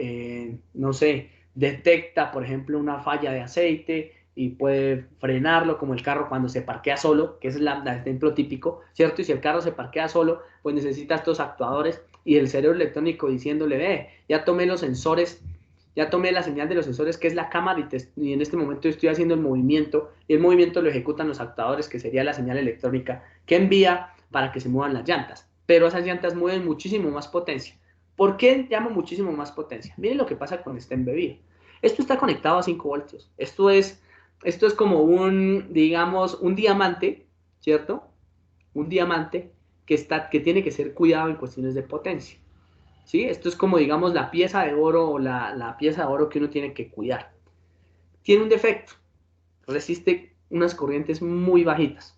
no sé, detecta, por ejemplo, una falla de aceite y puede frenarlo, como el carro cuando se parquea solo, que es el ejemplo típico, ¿cierto? Y si el carro se parquea solo, pues necesita estos actuadores y el cerebro electrónico diciéndole, ve, ya tomé los sensores, ya tomé la señal de los sensores, que es la cámara, y en este momento estoy haciendo el movimiento, y el movimiento lo ejecutan los actuadores, que sería la señal electrónica que envía para que se muevan las llantas. Pero esas llantas mueven muchísimo más potencia. ¿Por qué llamo muchísimo más potencia? Miren lo que pasa con este embebido. Esto está conectado a 5 voltios. Esto es como un, digamos, un diamante, ¿cierto? Un diamante que tiene que ser cuidado en cuestiones de potencia. ¿Sí? Esto es como, digamos, la pieza de oro o la pieza de oro que uno tiene que cuidar. Tiene un defecto, resiste unas corrientes muy bajitas.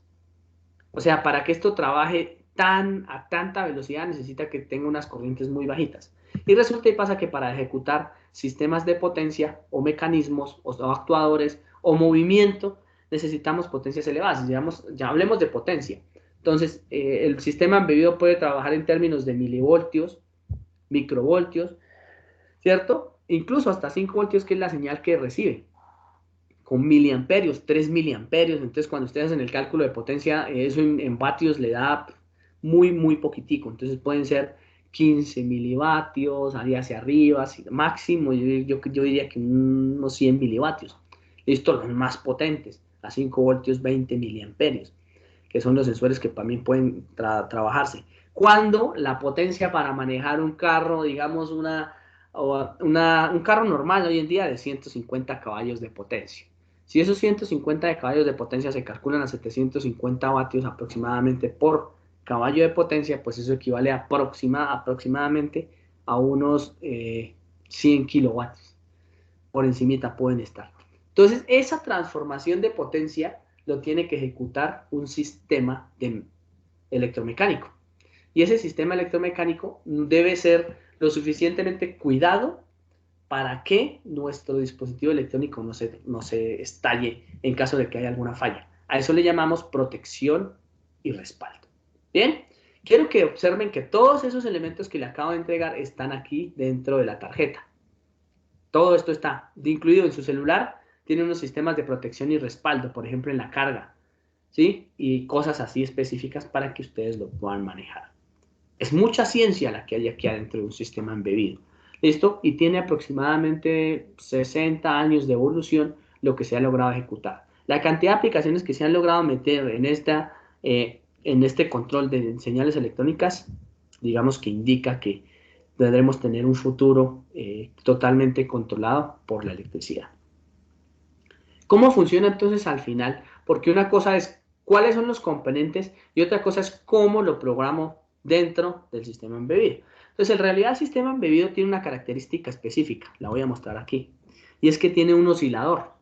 O sea, para que esto trabaje a tanta velocidad necesita que tenga unas corrientes muy bajitas. Y resulta y pasa que para ejecutar sistemas de potencia o mecanismos o actuadores o movimiento necesitamos potencias elevadas. Ya hablemos de potencia. Entonces, el sistema embebido puede trabajar en términos de milivoltios, microvoltios, ¿cierto? Incluso hasta 5 voltios, que es la señal que recibe, con miliamperios, 3 miliamperios. Entonces, cuando ustedes hacen el cálculo de potencia, eso en vatios le da muy, muy poquitico. Entonces, pueden ser 15 milivatios, hacia arriba, máximo, yo diría que unos 100 milivatios. Listo, los más potentes, a 5 voltios, 20 miliamperios, que son los sensores que también pueden trabajarse. Cuando la potencia para manejar un carro, digamos un carro normal hoy en día de 150 caballos de potencia. Si esos 150 de caballos de potencia se calculan a 750 vatios aproximadamente por caballo de potencia, pues eso equivale a aproximadamente a unos 100 kilovatios. Por encimita pueden estar. Entonces, esa transformación de potencia lo tiene que ejecutar un sistema electromecánico. Y ese sistema electromecánico debe ser lo suficientemente cuidado para que nuestro dispositivo electrónico no se estalle en caso de que haya alguna falla. A eso le llamamos protección y respaldo. Bien, quiero que observen que todos esos elementos que le acabo de entregar están aquí dentro de la tarjeta. Todo esto está incluido en su celular. Tiene unos sistemas de protección y respaldo, por ejemplo, en la carga, ¿sí? Y cosas así específicas para que ustedes lo puedan manejar. Es mucha ciencia la que hay aquí adentro de un sistema embebido. ¿Listo? Y tiene aproximadamente 60 años de evolución lo que se ha logrado ejecutar. La cantidad de aplicaciones que se han logrado meter en este control de señales electrónicas, digamos que indica que tendremos tener un futuro totalmente controlado por la electricidad. ¿Cómo funciona entonces al final? Porque una cosa es cuáles son los componentes y otra cosa es cómo lo programo dentro del sistema embebido. Entonces, en realidad el sistema embebido tiene una característica específica, la voy a mostrar aquí, y es que tiene un oscilador.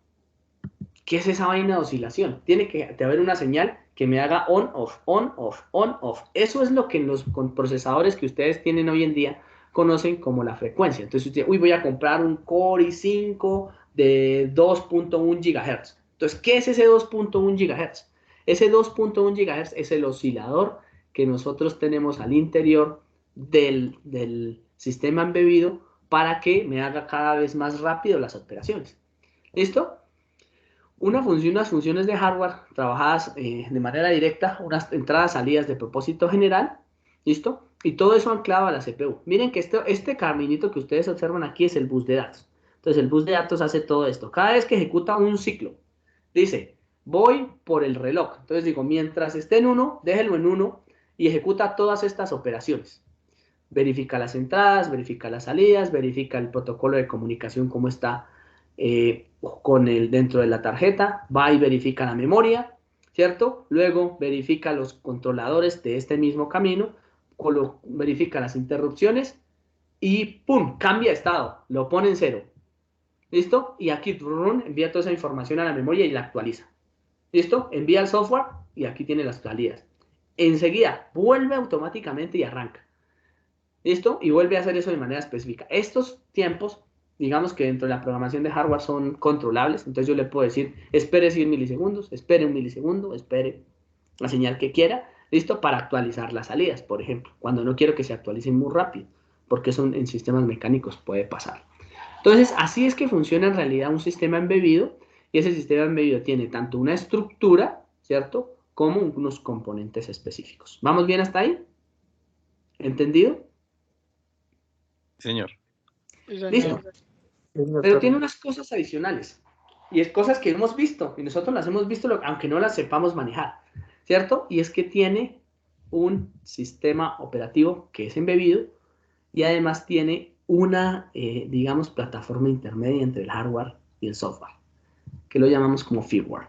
¿Qué es esa vaina de oscilación? Tiene que haber una señal que me haga on, off, on, off, on, off. Eso es lo que los procesadores que ustedes tienen hoy en día conocen como la frecuencia. Entonces, usted, voy a comprar un Core i5 de 2.1 GHz. Entonces, ¿qué es ese 2.1 GHz? Ese 2.1 GHz es el oscilador que nosotros tenemos al interior del sistema embebido para que me haga cada vez más rápido las operaciones. ¿Listo? Unas funciones de hardware trabajadas de manera directa, unas entradas, salidas de propósito general, ¿listo? Y todo eso anclado a la CPU. Miren que este caminito que ustedes observan aquí es el bus de datos. Entonces el bus de datos hace todo esto. Cada vez que ejecuta un ciclo, dice, voy por el reloj. Entonces digo, mientras esté en 1, déjelo en 1 y ejecuta todas estas operaciones. Verifica las entradas, verifica las salidas, verifica el protocolo de comunicación, cómo está dentro de la tarjeta, va y verifica la memoria, ¿cierto? Luego verifica los controladores de este mismo camino, verifica las interrupciones y ¡pum! Cambia estado, lo pone en 0. ¿Listo? Y aquí envía toda esa información a la memoria y la actualiza. ¿Listo? Envía el software y aquí tiene las salidas. Enseguida vuelve automáticamente y arranca. ¿Listo? Y vuelve a hacer eso de manera específica. Estos tiempos, digamos que dentro de la programación de hardware son controlables. Entonces yo le puedo decir, espere 100 milisegundos, espere un milisegundo, espere la señal que quiera. ¿Listo? Para actualizar las salidas, por ejemplo. Cuando no quiero que se actualicen muy rápido. Porque eso en sistemas mecánicos puede pasar. Entonces, así es que funciona en realidad un sistema embebido. Y ese sistema embebido tiene tanto una estructura, ¿cierto? Como unos componentes específicos. ¿Vamos bien hasta ahí? ¿Entendido? Señor. Listo. Pero tiene unas cosas adicionales. Y es cosas que hemos visto. Y nosotros las hemos visto, aunque no las sepamos manejar. ¿Cierto? Y es que tiene un sistema operativo que es embebido. Y además tiene una, digamos, plataforma intermedia entre el hardware y el software. Que lo llamamos como firmware.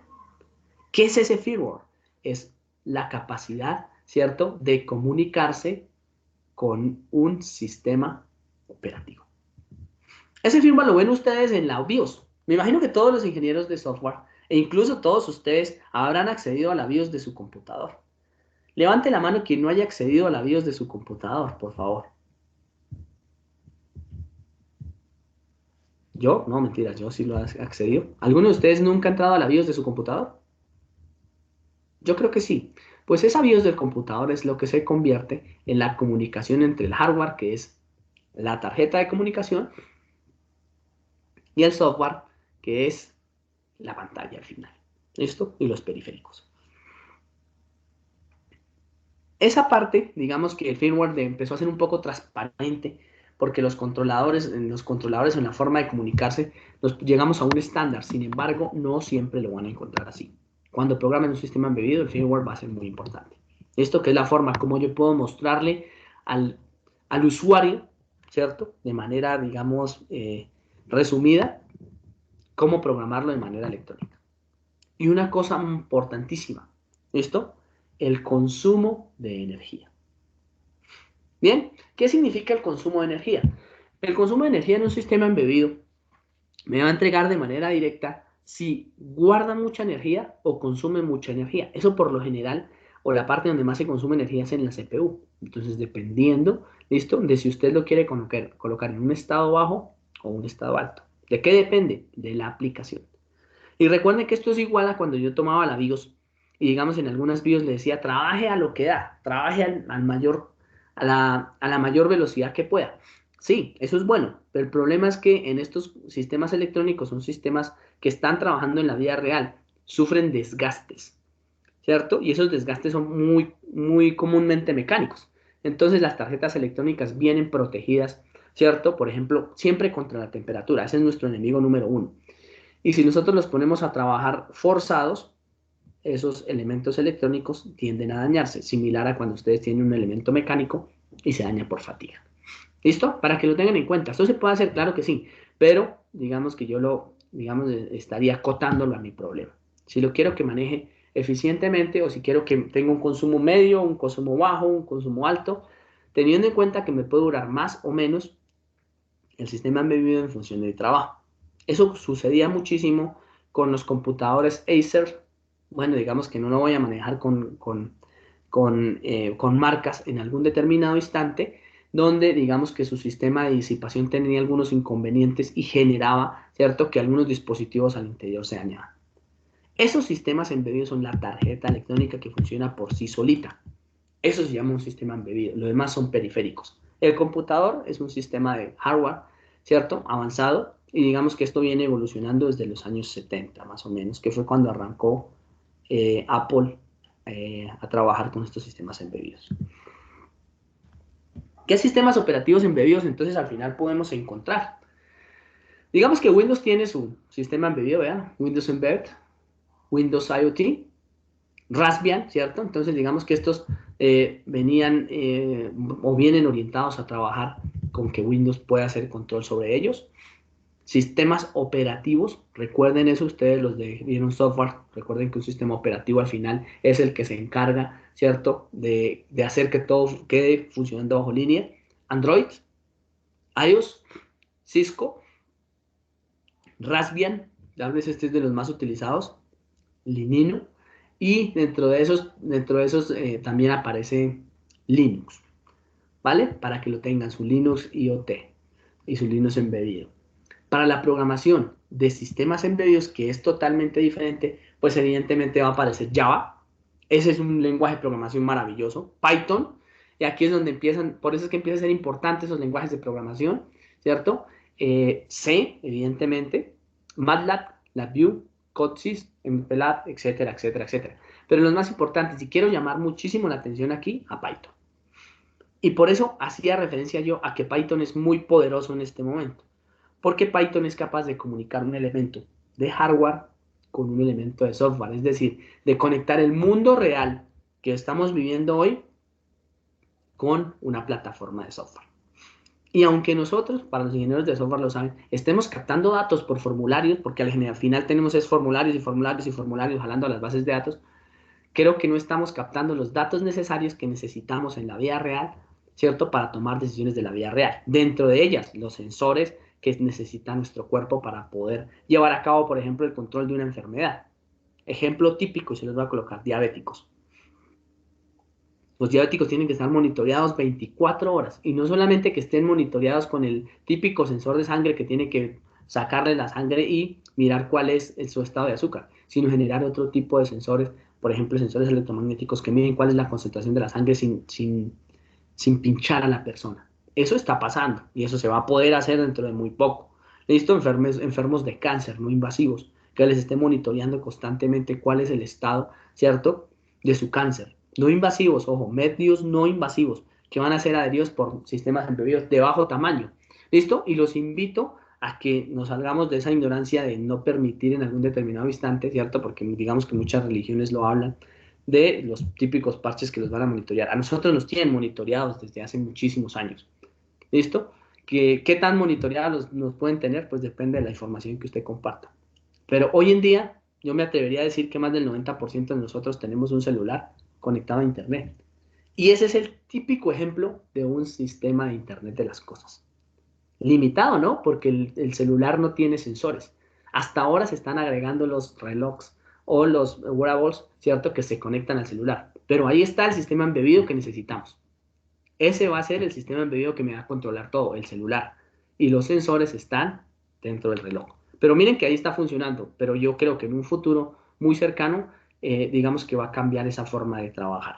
¿Qué es ese firmware? Es la capacidad, ¿cierto?, de comunicarse con un sistema operativo. Ese firmware lo ven ustedes en la BIOS. Me imagino que todos los ingenieros de software, e incluso todos ustedes, habrán accedido a la BIOS de su computador. Levante la mano quien no haya accedido a la BIOS de su computador, por favor. ¿Yo? No, mentira, yo sí lo he accedido. ¿Alguno de ustedes nunca ha entrado a la BIOS de su computador? Yo creo que sí. Pues esa BIOS del computador es lo que se convierte en la comunicación entre el hardware, que es la tarjeta de comunicación, y el software, que es la pantalla al final. ¿Listo? Y los periféricos. Esa parte, digamos que el firmware empezó a ser un poco transparente porque los controladores en la forma de comunicarse, llegamos a un estándar. Sin embargo, no siempre lo van a encontrar así. Cuando programen un sistema embebido, el firmware va a ser muy importante. Esto que es la forma como yo puedo mostrarle al usuario, ¿cierto? De manera, digamos, resumida, cómo programarlo de manera electrónica. Y una cosa importantísima, ¿listo? El consumo de energía. Bien, ¿qué significa el consumo de energía? El consumo de energía en un sistema embebido me va a entregar de manera directa si guarda mucha energía o consume mucha energía. Eso por lo general, o la parte donde más se consume energía es en la CPU. Entonces, dependiendo, ¿listo? De si usted lo quiere colocar en un estado bajo o un estado alto. ¿De qué depende? De la aplicación. Y recuerden que esto es igual a cuando yo tomaba la BIOS y digamos en algunas BIOS le decía trabaje a lo que da, trabaje a la mayor velocidad que pueda. Sí, eso es bueno, pero el problema es que en estos sistemas electrónicos son sistemas que están trabajando en la vida real, sufren desgastes, ¿cierto? Y esos desgastes son muy, muy comúnmente mecánicos. Entonces las tarjetas electrónicas vienen protegidas, ¿cierto? Por ejemplo, siempre contra la temperatura, ese es nuestro enemigo número 1. Y si nosotros los ponemos a trabajar forzados, esos elementos electrónicos tienden a dañarse, similar a cuando ustedes tienen un elemento mecánico y se daña por fatiga. ¿Listo? Para que lo tengan en cuenta. Esto se puede hacer, claro que sí, pero digamos que yo estaría acotándolo a mi problema. Si lo quiero que maneje eficientemente o si quiero que tenga un consumo medio, un consumo bajo, un consumo alto, teniendo en cuenta que me puede durar más o menos el sistema embebido en función del trabajo. Eso sucedía muchísimo con los computadores Acer. Bueno, digamos que no lo voy a manejar con marcas en algún determinado instante, donde digamos que su sistema de disipación tenía algunos inconvenientes y generaba, ¿cierto?, que algunos dispositivos al interior se dañaban. Esos sistemas embebidos son la tarjeta electrónica que funciona por sí solita. Eso se llama un sistema embebido. Lo demás son periféricos. El computador es un sistema de hardware, ¿cierto?, avanzado, y digamos que esto viene evolucionando desde los años 70, más o menos, que fue cuando arrancó Apple a trabajar con estos sistemas embebidos. ¿Qué sistemas operativos embebidos entonces al final podemos encontrar? Digamos que Windows tiene su sistema embebido, vean, Windows Embed, Windows IoT, Raspbian, ¿cierto? Entonces digamos que estos venían o vienen orientados a trabajar con que Windows pueda hacer control sobre ellos. Sistemas operativos, recuerden eso, ustedes los de vieron software, recuerden que un sistema operativo al final es el que se encarga, ¿cierto?, de hacer que todo quede funcionando bajo línea. Android, iOS, Cisco, Raspbian, tal vez este es de los más utilizados, Linux, y dentro de esos también aparece Linux, ¿vale? Para que lo tengan, su Linux IoT y su Linux embebido. Para la programación de sistemas embebidos, que es totalmente diferente, pues evidentemente va a aparecer Java. Ese es un lenguaje de programación maravilloso. Python, y aquí es donde empiezan, por eso es que empiezan a ser importantes esos lenguajes de programación, ¿cierto? C, evidentemente, MATLAB, LabVIEW, CodeSys, MPLAB, etcétera, etcétera, etcétera. Pero los más importantes, y quiero llamar muchísimo la atención aquí, a Python. Y por eso hacía referencia yo a que Python es muy poderoso en este momento. Porque Python es capaz de comunicar un elemento de hardware con un elemento de software. Es decir, de conectar el mundo real que estamos viviendo hoy con una plataforma de software. Y aunque nosotros, para los ingenieros de software lo saben, estemos captando datos por formularios, porque al final tenemos es formularios y formularios y formularios jalando a las bases de datos, creo que no estamos captando los datos necesarios que necesitamos en la vida real, ¿cierto?, para tomar decisiones de la vida real. Dentro de ellas, los sensores que necesita nuestro cuerpo para poder llevar a cabo, por ejemplo, el control de una enfermedad. Ejemplo típico, y se los voy a colocar, diabéticos. Los diabéticos tienen que estar monitoreados 24 horas, y no solamente que estén monitoreados con el típico sensor de sangre que tiene que sacarle la sangre y mirar cuál es su estado de azúcar, sino generar otro tipo de sensores, por ejemplo, sensores electromagnéticos que miden cuál es la concentración de la sangre sin pinchar a la persona. Eso está pasando y eso se va a poder hacer dentro de muy poco. Listo, enfermos de cáncer no invasivos, que les esté monitoreando constantemente cuál es el estado, ¿cierto?, de su cáncer. No invasivos, ojo, medios no invasivos, que van a ser adheridos por sistemas embebidos de bajo tamaño. ¿Listo? Y los invito a que nos salgamos de esa ignorancia de no permitir en algún determinado instante, ¿cierto? Porque digamos que muchas religiones lo hablan, de los típicos parches que los van a monitorear. A nosotros nos tienen monitoreados desde hace muchísimos años. ¿Listo? ¿Qué tan monitoreados nos pueden tener? Pues depende de la información que usted comparta. Pero hoy en día, yo me atrevería a decir que más del 90% de nosotros tenemos un celular conectado a Internet. Y ese es el típico ejemplo de un sistema de Internet de las cosas. Limitado, ¿no? Porque el celular no tiene sensores. Hasta ahora se están agregando los relojes o los wearables, ¿cierto?, que se conectan al celular. Pero ahí está el sistema embebido que necesitamos. Ese va a ser el sistema embebido que me va a controlar todo, el celular. Y los sensores están dentro del reloj. Pero miren que ahí está funcionando. Pero yo creo que en un futuro muy cercano, digamos que va a cambiar esa forma de trabajar.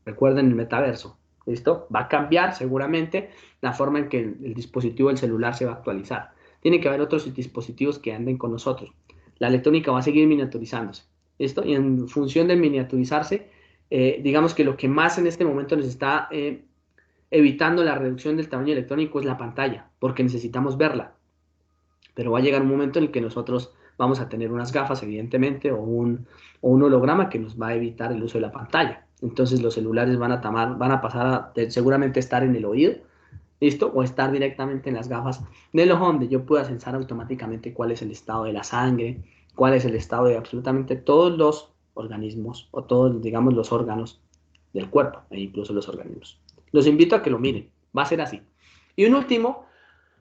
Recuerden el metaverso. ¿Listo? Va a cambiar seguramente la forma en que el dispositivo del celular se va a actualizar. Tiene que haber otros dispositivos que anden con nosotros. La electrónica va a seguir miniaturizándose. ¿Listo? Y en función de miniaturizarse, digamos que lo que más en este momento nos está evitando la reducción del tamaño electrónico es la pantalla, porque necesitamos verla. Pero va a llegar un momento en el que nosotros vamos a tener unas gafas, evidentemente, o un holograma que nos va a evitar el uso de la pantalla. Entonces los celulares van a pasar a seguramente estar en el oído, ¿listo? O estar directamente en las gafas del ojo, donde yo pueda sensar automáticamente cuál es el estado de la sangre, cuál es el estado de absolutamente todos los organismos, o todos, digamos, los órganos del cuerpo, e incluso los organismos. Los invito a que lo miren, va a ser así. Y un último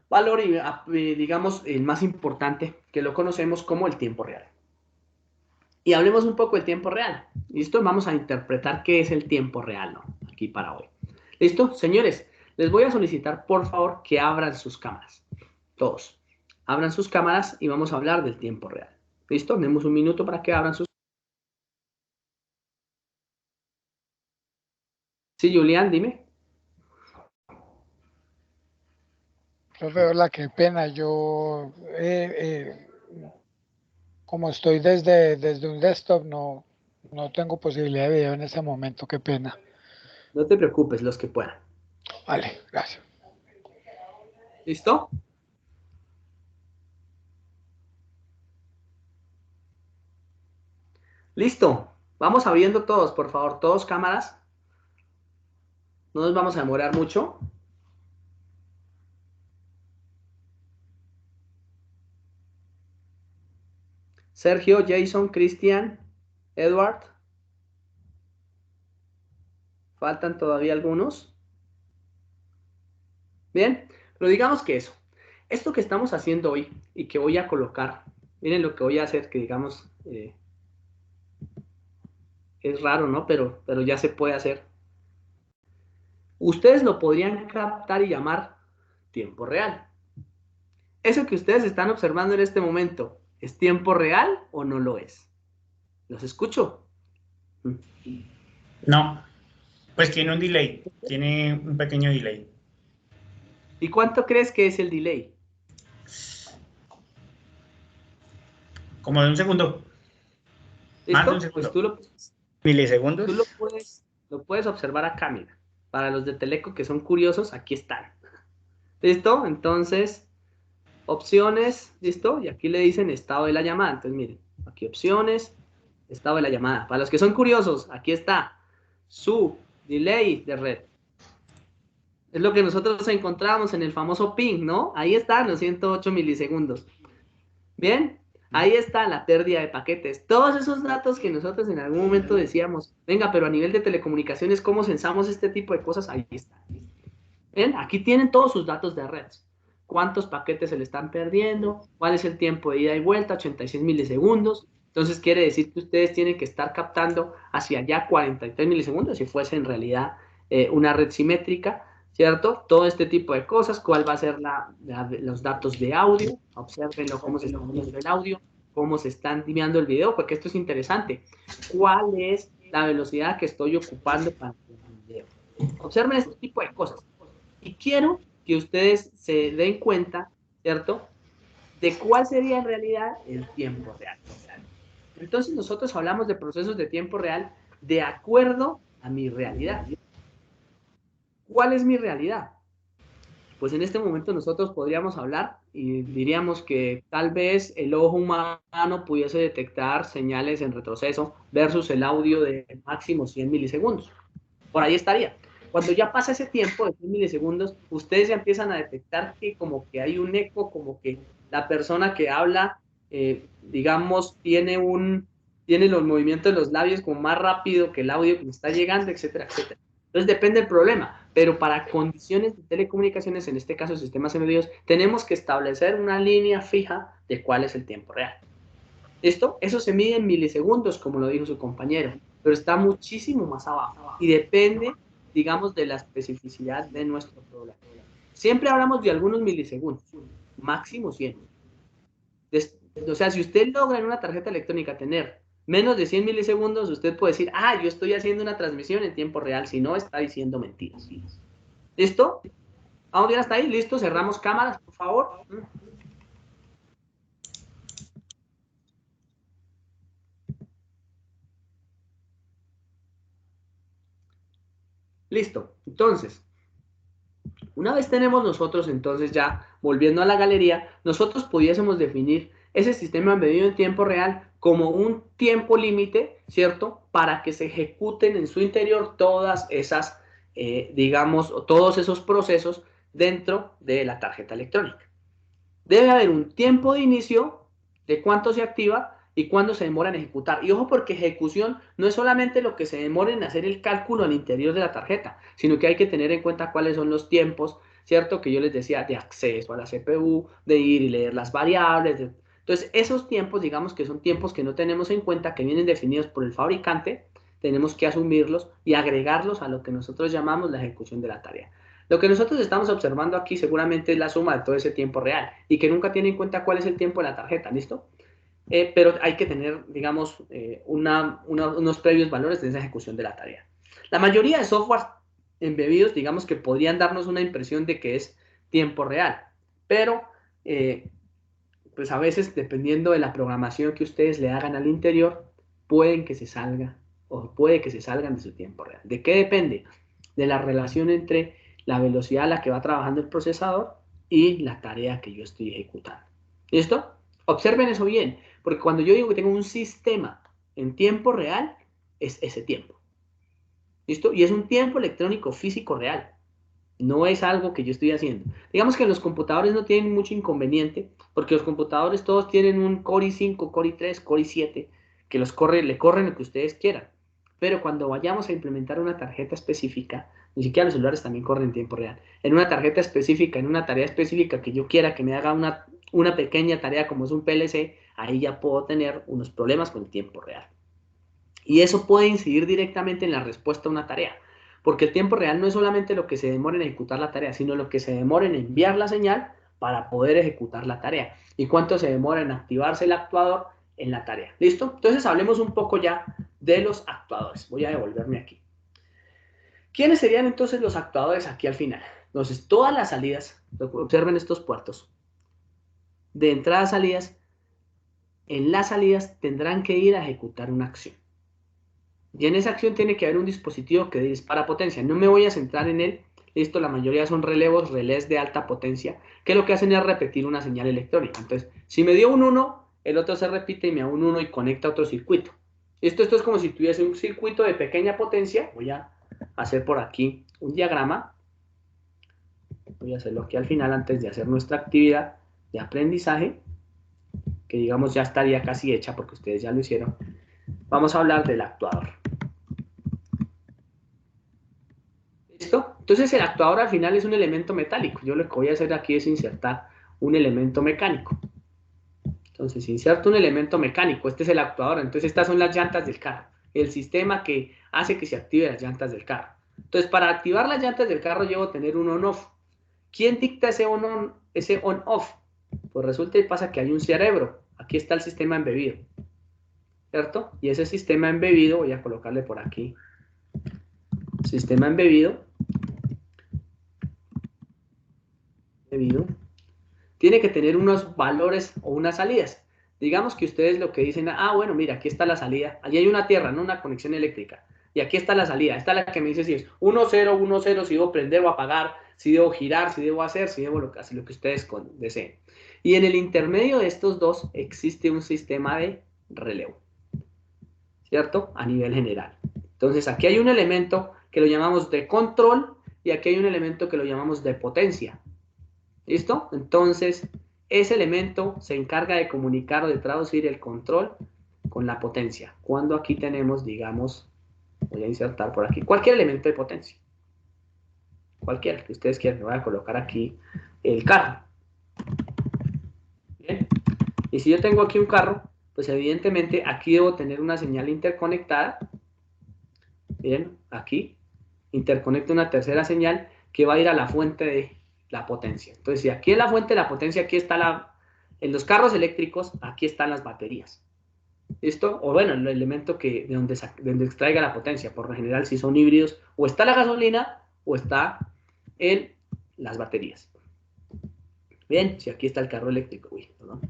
valor, digamos, el más importante, que lo conocemos como el tiempo real. Y hablemos un poco del tiempo real. ¿Listo? Vamos a interpretar qué es el tiempo real, ¿no? Aquí para hoy. ¿Listo? Señores, les voy a solicitar, por favor, que abran sus cámaras. Todos. Abran sus cámaras y vamos a hablar del tiempo real. ¿Listo? Tenemos un minuto para que abran sus. Sí, Julián, dime. Profe, hola, qué pena. Yo, como estoy desde un desktop, no tengo posibilidad de video en ese momento, qué pena. No te preocupes, los que puedan. Vale, gracias. ¿Listo? Listo. Vamos abriendo todos, por favor. Todos cámaras. No nos vamos a demorar mucho. Sergio, Jason, Cristian, Edward. Faltan todavía algunos. Bien, pero digamos que eso. Esto que estamos haciendo hoy y que voy a colocar, miren lo que voy a hacer, que digamos, es raro, ¿no? Pero ya se puede hacer. Ustedes lo podrían captar y llamar tiempo real. Eso que ustedes están observando en este momento, ¿es tiempo real o no lo es? ¿Los escucho? No, pues tiene un delay, tiene un pequeño delay. ¿Y cuánto crees que es el delay? Como de un segundo. Más de un ¿Listo? Pues segundo. tú Milisegundos. lo puedes observar acá, mira. Para los de Teleco que son curiosos, aquí están. ¿Listo? Entonces, opciones, ¿listo? Y aquí le dicen estado de la llamada. Entonces, miren, aquí opciones, estado de la llamada. Para los que son curiosos, aquí está su delay de red. Es lo que nosotros encontramos en el famoso ping, ¿no? Ahí están los 108 milisegundos. Bien, ahí está la pérdida de paquetes. Todos esos datos que nosotros en algún momento decíamos, venga, pero a nivel de telecomunicaciones, ¿cómo censamos este tipo de cosas? Ahí está. Bien, aquí tienen todos sus datos de red. Cuántos paquetes se le están perdiendo, cuál es el tiempo de ida y vuelta, 86 milisegundos. Entonces quiere decir que ustedes tienen que estar captando hacia allá 43 milisegundos si fuese en realidad una red simétrica, ¿cierto? Todo este tipo de cosas, cuál va a ser los datos de audio, observenlo cómo se está moviendo el audio, cómo se está enviando el video, porque esto es interesante. ¿Cuál es la velocidad que estoy ocupando para el video? Observen este tipo de cosas. Y quiero que ustedes se den cuenta, ¿cierto?, de cuál sería en realidad el tiempo real. Entonces nosotros hablamos de procesos de tiempo real de acuerdo a mi realidad. ¿Cuál es mi realidad? Pues en este momento nosotros podríamos hablar y diríamos que tal vez el ojo humano pudiese detectar señales en retroceso versus el audio de máximo 100 milisegundos. Por ahí estaría. Cuando ya pasa ese tiempo de 100 milisegundos, ustedes ya empiezan a detectar que como que hay un eco, como que la persona que habla, digamos, tiene los movimientos de los labios como más rápido que el audio que me está llegando, etcétera, etcétera. Entonces depende del problema, pero para condiciones de telecomunicaciones, en este caso sistemas medios, tenemos que establecer una línea fija de cuál es el tiempo real. ¿Listo? Eso se mide en milisegundos, como lo dijo su compañero, pero está muchísimo más abajo y depende, digamos, de la especificidad de nuestro problema. Siempre hablamos de algunos milisegundos, máximo 100. O sea, si usted logra en una tarjeta electrónica tener menos de 100 milisegundos, usted puede decir, yo estoy haciendo una transmisión en tiempo real, si no, está diciendo mentiras. ¿Listo? ¿Vamos bien hasta ahí? ¿Listo? Cerramos cámaras, por favor. Listo. Entonces, una vez tenemos nosotros, entonces ya volviendo a la galería, nosotros pudiésemos definir ese sistema embebido en tiempo real como un tiempo límite, ¿cierto? Para que se ejecuten en su interior todas esas, digamos, todos esos procesos dentro de la tarjeta electrónica. Debe haber un tiempo de inicio de cuánto se activa y cuándo se demora en ejecutar. Y ojo, porque ejecución no es solamente lo que se demora en hacer el cálculo al interior de la tarjeta, sino que hay que tener en cuenta cuáles son los tiempos, ¿cierto? Que yo les decía, de acceso a la CPU, de ir y leer las variables. Entonces, esos tiempos, digamos que son tiempos que no tenemos en cuenta, que vienen definidos por el fabricante, tenemos que asumirlos y agregarlos a lo que nosotros llamamos la ejecución de la tarea. Lo que nosotros estamos observando aquí seguramente es la suma de todo ese tiempo real y que nunca tiene en cuenta cuál es el tiempo de la tarjeta, ¿listo? Pero hay que tener, digamos, unos previos valores de esa ejecución de la tarea. La mayoría de software embebidos, digamos que podrían darnos una impresión de que es tiempo real, pero pues a veces, dependiendo de la programación que ustedes le hagan al interior, pueden que se salga o puede que se salgan de su tiempo real. ¿De qué depende? De la relación entre la velocidad a la que va trabajando el procesador y la tarea que yo estoy ejecutando. ¿Listo? Observen eso bien, porque cuando yo digo que tengo un sistema en tiempo real, es ese tiempo. ¿Listo? Y es un tiempo electrónico físico real. No es algo que yo estoy haciendo. Digamos que los computadores no tienen mucho inconveniente, porque los computadores todos tienen un Core i5, Core i3, Core i7, que le corren lo que ustedes quieran. Pero cuando vayamos a implementar una tarjeta específica, ni siquiera los celulares también corren en tiempo real. En una tarjeta específica, en una tarea específica que yo quiera que me haga una pequeña tarea como es un PLC, ahí ya puedo tener unos problemas con el tiempo real. Y eso puede incidir directamente en la respuesta a una tarea. Porque el tiempo real no es solamente lo que se demora en ejecutar la tarea, sino lo que se demora en enviar la señal para poder ejecutar la tarea. Y cuánto se demora en activarse el actuador en la tarea. ¿Listo? Entonces hablemos un poco ya de los actuadores. Voy a devolverme aquí. ¿Quiénes serían entonces los actuadores aquí al final? Entonces, todas las salidas, observen estos puertos, de entrada a salidas, en las salidas tendrán que ir a ejecutar una acción. Y en esa acción tiene que haber un dispositivo que dispara potencia. No me voy a centrar en él. Esto, la mayoría son relés de alta potencia, que lo que hacen es repetir una señal electrónica. Entonces, si me dio un 1, el otro se repite y me da un 1 y conecta otro circuito. Esto es como si tuviese un circuito de pequeña potencia. Voy a hacer por aquí un diagrama. Voy a hacerlo aquí al final antes de hacer nuestra actividad de aprendizaje, que digamos ya estaría casi hecha porque ustedes ya lo hicieron. Vamos a hablar del actuador. ¿Listo? Entonces el actuador al final es un elemento metálico. Yo lo que voy a hacer aquí es insertar un elemento mecánico. Entonces inserto un elemento mecánico. Este es el actuador. Entonces estas son las llantas del carro. El sistema que hace que se active las llantas del carro. Entonces para activar las llantas del carro yo debo tener un on-off. ¿Quién dicta ese on-off? Pues resulta y pasa que hay un cerebro. Aquí está el sistema embebido. ¿Cierto? Y ese sistema embebido, voy a colocarle por aquí, sistema embebido, tiene que tener unos valores o unas salidas. Digamos que ustedes lo que dicen, bueno, mira, aquí está la salida, allí hay una tierra, no una conexión eléctrica, y aquí está la salida, esta es la que me dice si es 1, 0, 1, 0, si debo prender o apagar, si debo girar, si debo hacer, si debo hacer lo que ustedes deseen. Y en el intermedio de estos dos existe un sistema de relevo, ¿cierto? A nivel general. Entonces aquí hay un elemento que lo llamamos de control y aquí hay un elemento que lo llamamos de potencia. ¿Listo? Entonces ese elemento se encarga de comunicar o de traducir el control con la potencia. Cuando aquí tenemos, digamos, voy a insertar por aquí cualquier elemento de potencia. Cualquiera que ustedes quieran. Voy a colocar aquí el carro. Bien. Y si yo tengo aquí un carro, pues evidentemente aquí debo tener una señal interconectada. Bien, aquí interconecto una tercera señal que va a ir a la fuente de la potencia. Entonces, si aquí es la fuente de la potencia, aquí está en los carros eléctricos, aquí están las baterías. ¿Listo? O bueno, el elemento de donde extraiga la potencia. Por lo general, si son híbridos, o está la gasolina o está en las baterías. Bien, si aquí está el carro eléctrico. Uy, perdón.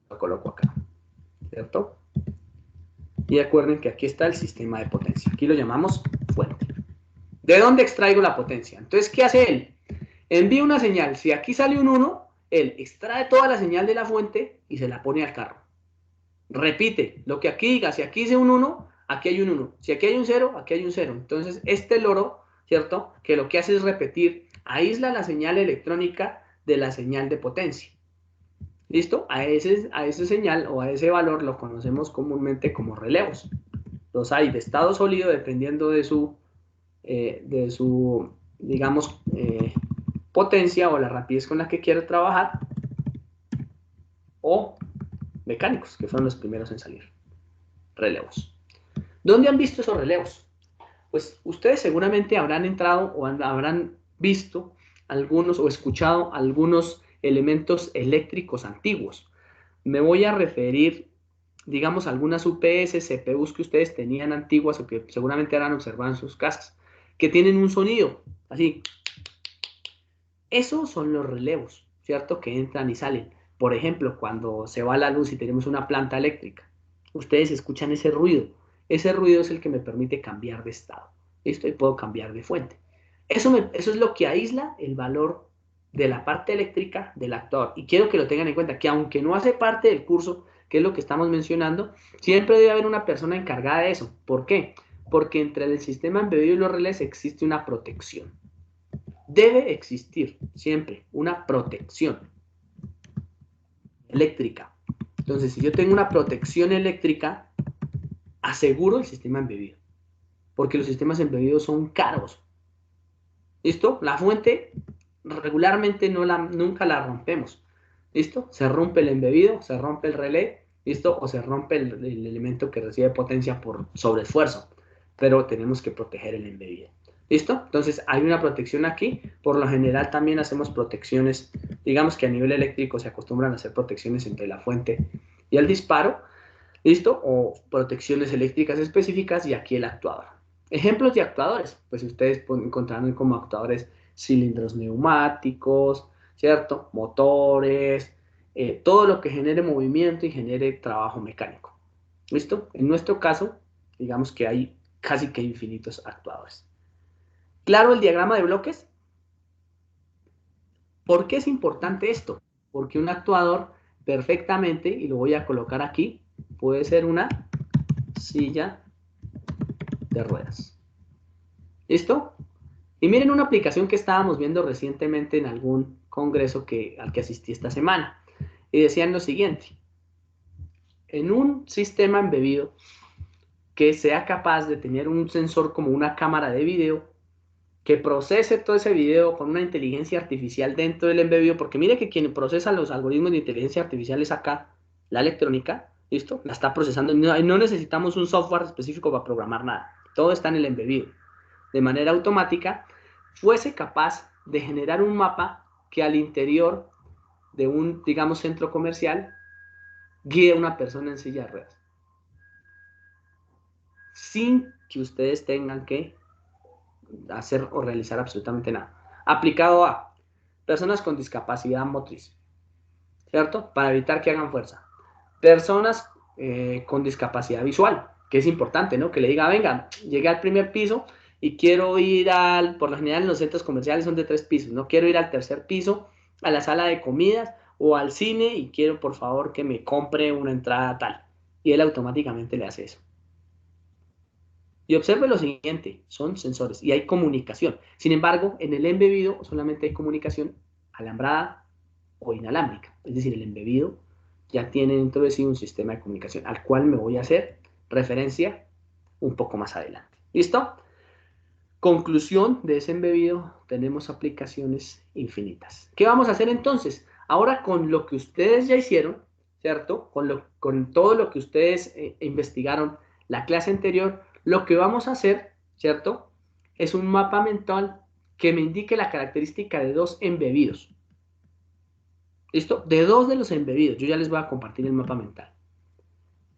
Lo coloco acá. ¿Cierto? Y recuerden que aquí está el sistema de potencia. Aquí lo llamamos fuente. ¿De dónde extraigo la potencia? Entonces, ¿qué hace él? Envía una señal. Si aquí sale un 1, Él extrae toda la señal de la fuente y se la pone al carro. Repite, lo que aquí diga, si aquí dice un 1, aquí hay un 1. Si aquí hay un 0, aquí hay un 0. Entonces, este loro, ¿cierto? Que lo que hace es repetir, aísla la señal electrónica de la señal de potencia. ¿Listo? A ese señal o a ese valor lo conocemos comúnmente como relevos. Los hay de estado sólido dependiendo de su digamos, potencia o la rapidez con la que quiere trabajar, o mecánicos, que fueron los primeros en salir. Relevos. ¿Dónde han visto esos relevos? Pues ustedes seguramente habrán entrado o habrán visto algunos o escuchado algunos elementos eléctricos antiguos. Me voy a referir, digamos, a algunas UPS, CPUs que ustedes tenían antiguas o que seguramente habrán observado en sus casas, que tienen un sonido así. Esos son los relevos, ¿cierto? Que entran y salen. Por ejemplo, cuando se va la luz y tenemos una planta eléctrica, ustedes escuchan ese ruido. Ese ruido es el que me permite cambiar de estado. ¿Listo? Y puedo cambiar de fuente. Eso es lo que aísla el valor de la parte eléctrica del actuador. Y quiero que lo tengan en cuenta, que aunque no hace parte del curso, que es lo que estamos mencionando, siempre debe haber una persona encargada de eso. ¿Por qué? Porque entre el sistema embebido y los relés existe una protección. Debe existir siempre una protección eléctrica. Entonces, si yo tengo una protección eléctrica, aseguro el sistema embebido. Porque los sistemas embebidos son caros. ¿Listo? La fuente regularmente nunca la rompemos. ¿Listo? Se rompe el embebido, se rompe el relé, ¿listo? O se rompe el elemento que recibe potencia por sobreesfuerzo. Pero tenemos que proteger el embebido. ¿Listo? Entonces hay una protección aquí. Por lo general también hacemos protecciones, digamos que a nivel eléctrico se acostumbran a hacer protecciones entre la fuente y el disparo. ¿Listo? O protecciones eléctricas específicas y aquí el actuador. Ejemplos de actuadores, pues ustedes encontrarán como actuadores cilindros neumáticos, ¿cierto? Motores, todo lo que genere movimiento y genere trabajo mecánico. ¿Listo? En nuestro caso, digamos que hay casi que infinitos actuadores. ¿Claro el diagrama de bloques? ¿Por qué es importante esto? Porque un actuador perfectamente, y lo voy a colocar aquí, puede ser una silla de ruedas. ¿Listo? Y miren una aplicación que estábamos viendo recientemente en algún congreso al que asistí esta semana. Y decían lo siguiente. En un sistema embebido que sea capaz de tener un sensor como una cámara de video, que procese todo ese video con una inteligencia artificial dentro del embebido, porque mire que quien procesa los algoritmos de inteligencia artificial es acá, la electrónica, ¿listo? La está procesando. No necesitamos un software específico para programar nada. Todo está en el embebido. De manera automática, fuese capaz de generar un mapa que al interior de un, digamos, centro comercial guíe a una persona en silla de ruedas. Sin que ustedes tengan que hacer o realizar absolutamente nada. Aplicado a personas con discapacidad motriz, ¿cierto? Para evitar que hagan fuerza. Personas con discapacidad visual, que es importante, ¿no? Que le diga, venga, llegué al primer piso y quiero ir por lo general en los centros comerciales son de 3 pisos, no quiero ir al tercer piso, a la sala de comidas o al cine y quiero por favor que me compre una entrada tal. Y él automáticamente le hace eso. Y observe lo siguiente, son sensores y hay comunicación. Sin embargo, en el embebido solamente hay comunicación alambrada o inalámbrica. Es decir, el embebido ya tiene dentro de sí un sistema de comunicación al cual me voy a hacer referencia un poco más adelante. ¿Listo? Conclusión de ese embebido, tenemos aplicaciones infinitas. ¿Qué vamos a hacer entonces? Ahora con lo que ustedes ya hicieron, ¿cierto? Con todo lo que ustedes investigaron la clase anterior, lo que vamos a hacer, ¿cierto? Es un mapa mental que me indique la característica de 2 embebidos. ¿Listo? De 2 de los embebidos. Yo ya les voy a compartir el mapa mental.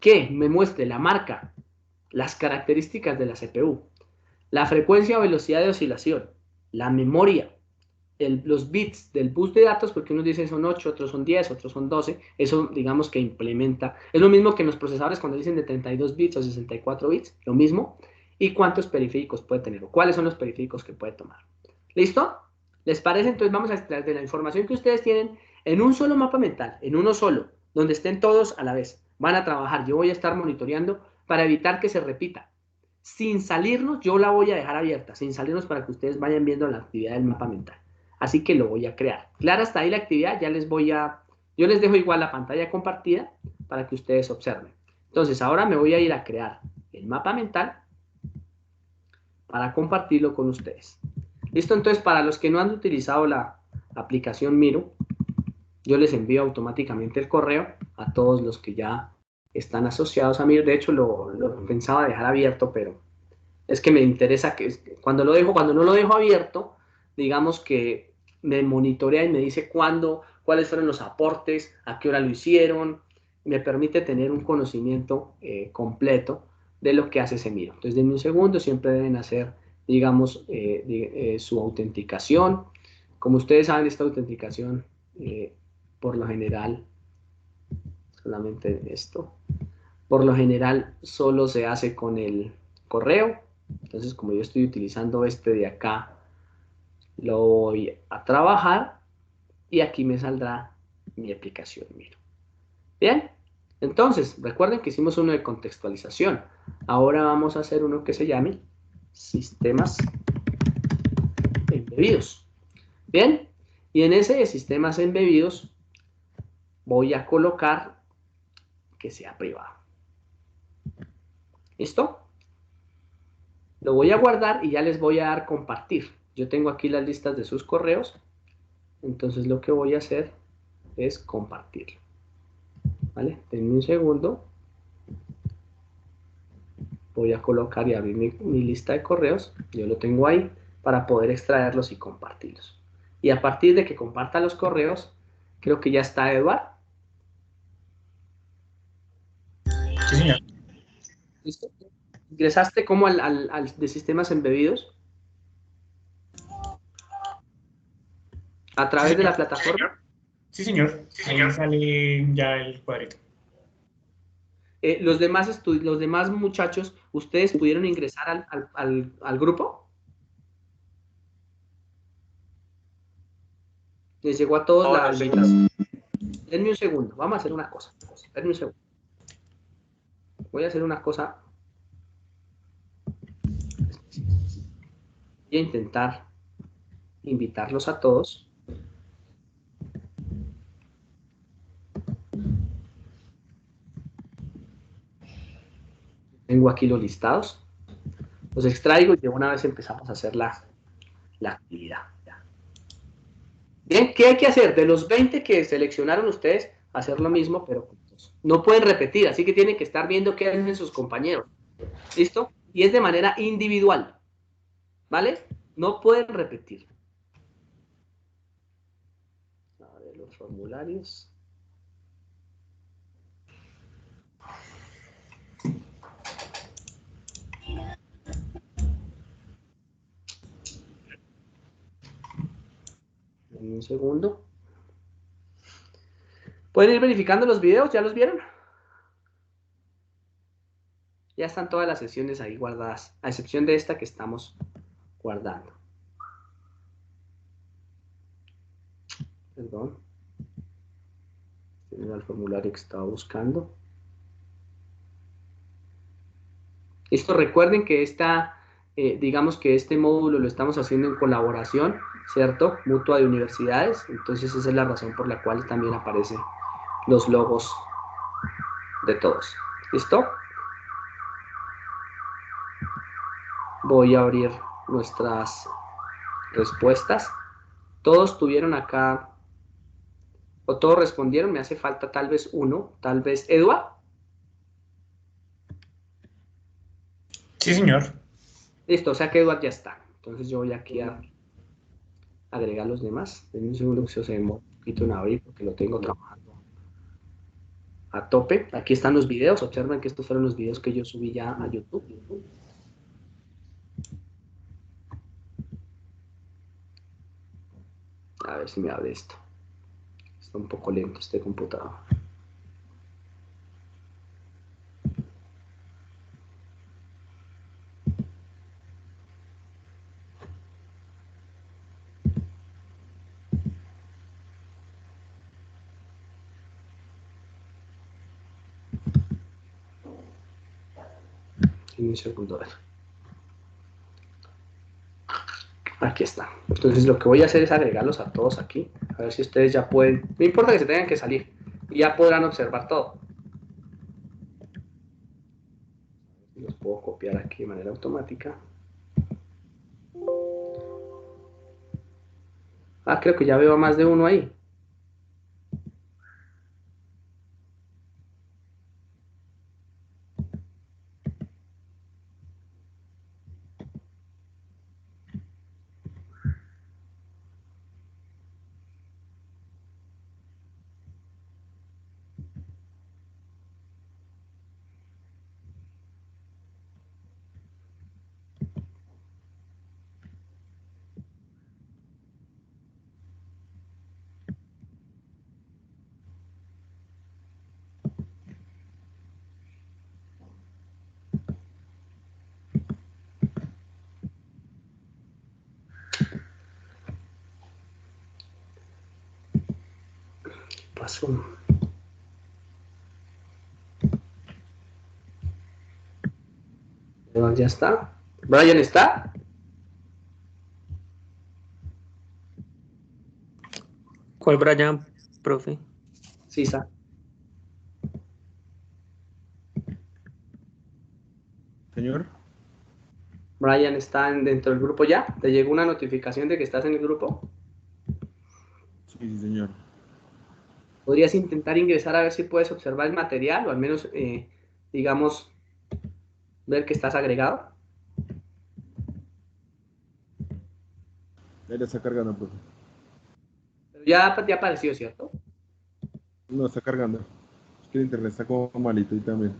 Que me muestre la marca, las características de la CPU, la frecuencia o velocidad de oscilación, la memoria, los bits del bus de datos, porque unos dicen son 8, otros son 10, otros son 12, eso digamos que implementa, es lo mismo que en los procesadores cuando dicen de 32 bits o 64 bits, lo mismo, y cuántos periféricos puede tener, o cuáles son los periféricos que puede tomar. ¿Listo? ¿Les parece? Entonces vamos a extraer de la información que ustedes tienen, En un solo mapa mental, en uno solo, donde estén todos a la vez. Van a trabajar, yo voy a estar monitoreando para evitar que se repita. Sin salirnos, yo la voy a dejar abierta, sin salirnos para que ustedes vayan viendo la actividad del mapa mental. Así que lo voy a crear. Clara, hasta ahí la actividad, yo les dejo igual la pantalla compartida para que ustedes observen. Entonces, ahora me voy a ir a crear el mapa mental para compartirlo con ustedes. ¿Listo? Entonces, para los que no han utilizado la aplicación Miro, yo les envío automáticamente el correo a todos los que ya están asociados a Miro. De hecho, lo pensaba dejar abierto, pero es que me interesa que cuando no lo dejo abierto, digamos que me monitorea y me dice cuáles fueron los aportes, a qué hora lo hicieron, me permite tener un conocimiento completo de lo que hace ese Miro. Entonces, denme un segundo, siempre deben hacer, digamos, su autenticación. Como ustedes saben, esta autenticación, por lo general, solamente esto, por lo general solo se hace con el correo. Entonces, como yo estoy utilizando este de acá, lo voy a trabajar y aquí me saldrá mi aplicación Miro. Bien, entonces, recuerden que hicimos uno de contextualización. Ahora vamos a hacer uno que se llame sistemas embebidos. Bien, y en ese de sistemas embebidos voy a colocar que sea privado. ¿Listo? Lo voy a guardar y ya les voy a dar compartir. Yo tengo aquí las listas de sus correos, entonces lo que voy a hacer es compartirlo. ¿Vale? Denme un segundo. Voy a colocar y abrir mi lista de correos. Yo lo tengo ahí para poder extraerlos y compartirlos. Y a partir de que comparta los correos, creo que ya está Eduard. Sí, señor. ¿Listo? ¿Ingresaste como al de sistemas embebidos? A Sí, través de la señor. plataforma. Sí, señor. Ahí sale ya el cuadrito. Los demás muchachos, ¿ustedes pudieron ingresar al grupo? Les llegó a todos la invitación. Denme un segundo, vamos a hacer una cosa. Denme un segundo. Voy a hacer una cosa. Voy a intentar invitarlos a todos. Tengo aquí los listados. Los extraigo y de una vez empezamos a hacer la actividad. Bien, ¿qué hay que hacer? De los 20 que seleccionaron ustedes, hacer lo mismo, pero juntos. No pueden repetir, así que tienen que estar viendo qué hacen sus compañeros. ¿Listo? Y es de manera individual. ¿Vale? No pueden repetir. A ver, los formularios. Un segundo. ¿Pueden ir verificando los videos? ¿Ya los vieron? Ya están todas las sesiones ahí guardadas, a excepción de esta que estamos guardando. Perdón. Este era el formulario que estaba buscando. Esto recuerden que digamos que este módulo lo estamos haciendo en colaboración, ¿cierto? Mutua de universidades. Entonces esa es la razón por la cual también aparecen los logos de todos. ¿Listo? Voy a abrir nuestras respuestas. Todos tuvieron acá, o todos respondieron, me hace falta tal vez uno, tal vez Eduard. Sí, señor. Listo, o sea que Eduard ya está. Entonces yo voy aquí a agregar los demás. En un segundo que se demora un poquito en abrir porque lo tengo trabajando a tope. Aquí están los videos. Observen que estos fueron los videos que yo subí ya a YouTube. A ver si me abre esto. Está un poco lento este computador. Un segundo, a ver. Aquí está. Entonces lo que voy a hacer es agregarlos a todos aquí. A ver si ustedes ya pueden. No importa que se tengan que salir. Y ya podrán observar todo. Los puedo copiar aquí de manera automática. Ah, creo que ya veo a más de uno ahí. Pasó. Ya está. Brian está. ¿Cuál Brian, profe? Sí, está. Señor. Brian está dentro del grupo ya. ¿Te llegó una notificación de que estás en el grupo? Sí, sí, señor. Podrías intentar ingresar a ver si puedes observar el material o al menos, digamos, ver que estás agregado. Ya le está cargando, profe. Pero ya te apareció, ¿cierto? No, está cargando. Es que el internet está como malito y también.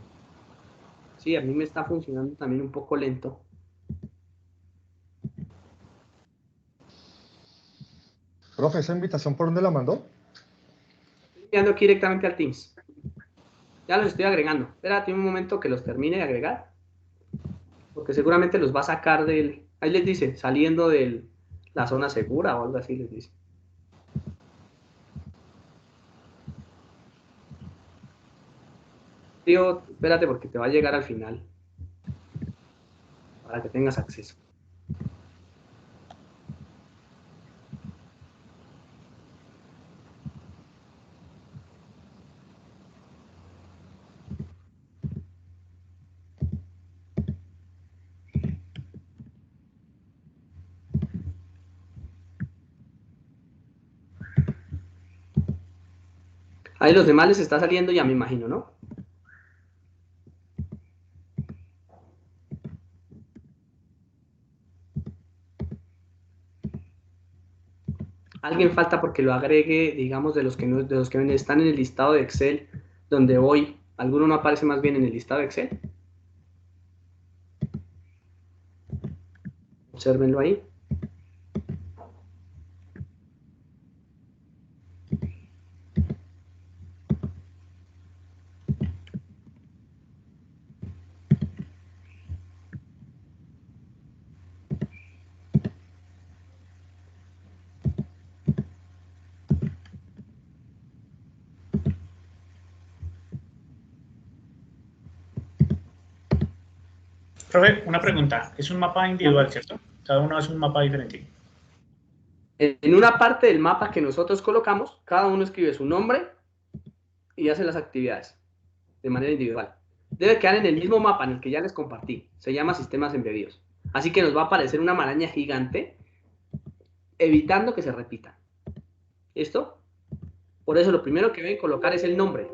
Sí, a mí me está funcionando también un poco lento. Profe, ¿esa invitación por dónde la mandó? Estoy enviando aquí directamente al Teams. Ya los estoy agregando. Espérate un momento que los termine de agregar. Porque seguramente los va a sacar del... Ahí les dice, saliendo de la zona segura o algo así les dice. Tío, espérate porque te va a llegar al final. Para que tengas acceso. Ahí los demás les está saliendo ya me imagino, ¿no? Alguien falta porque lo agregue, digamos, de los que no, de los que están en el listado de Excel, donde hoy alguno no aparece más bien en el listado de Excel. Obsérvenlo ahí. Profe, una pregunta. Es un mapa individual, ¿cierto? Cada uno es un mapa diferente. En una parte del mapa que nosotros colocamos, cada uno escribe su nombre y hace las actividades de manera individual. Debe quedar en el mismo mapa en el que ya les compartí. Se llama sistemas embebidos. Así que nos va a aparecer una maraña gigante evitando que se repitan. ¿Listo? Por eso lo primero que deben colocar es el nombre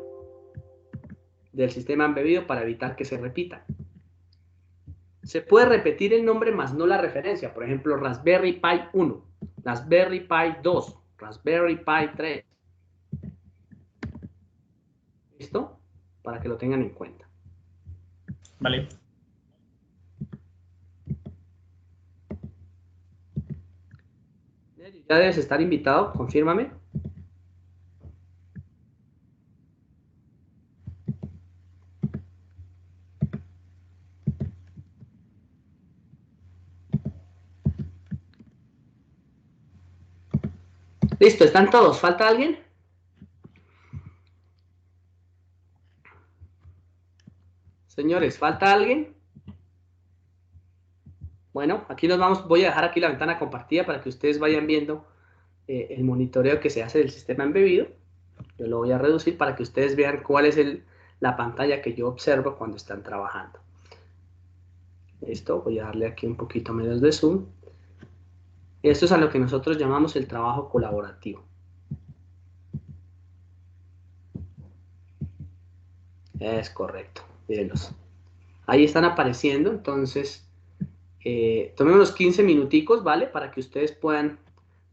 del sistema embebido para evitar que se repita. Se puede repetir el nombre más no la referencia. Por ejemplo, Raspberry Pi 1, Raspberry Pi 2, Raspberry Pi 3. ¿Listo? Para que lo tengan en cuenta. Vale. Ya debes estar invitado, confírmame. Listo, ¿están todos? ¿Falta alguien? Señores, ¿falta alguien? Bueno, aquí nos vamos, voy a dejar aquí la ventana compartida para que ustedes vayan viendo el monitoreo que se hace del sistema embebido. Yo lo voy a reducir para que ustedes vean cuál es la pantalla que yo observo cuando están trabajando. Listo, voy a darle aquí un poquito menos de zoom. Esto es a lo que nosotros llamamos el trabajo colaborativo. Es correcto, mírenlos. Ahí están apareciendo, entonces tomemos unos 15 minuticos, ¿vale? Para que ustedes puedan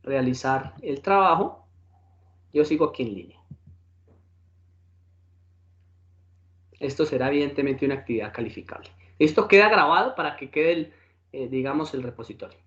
realizar el trabajo. Yo sigo aquí en línea. Esto será evidentemente una actividad calificable. Esto queda grabado para que quede, digamos, el repositorio.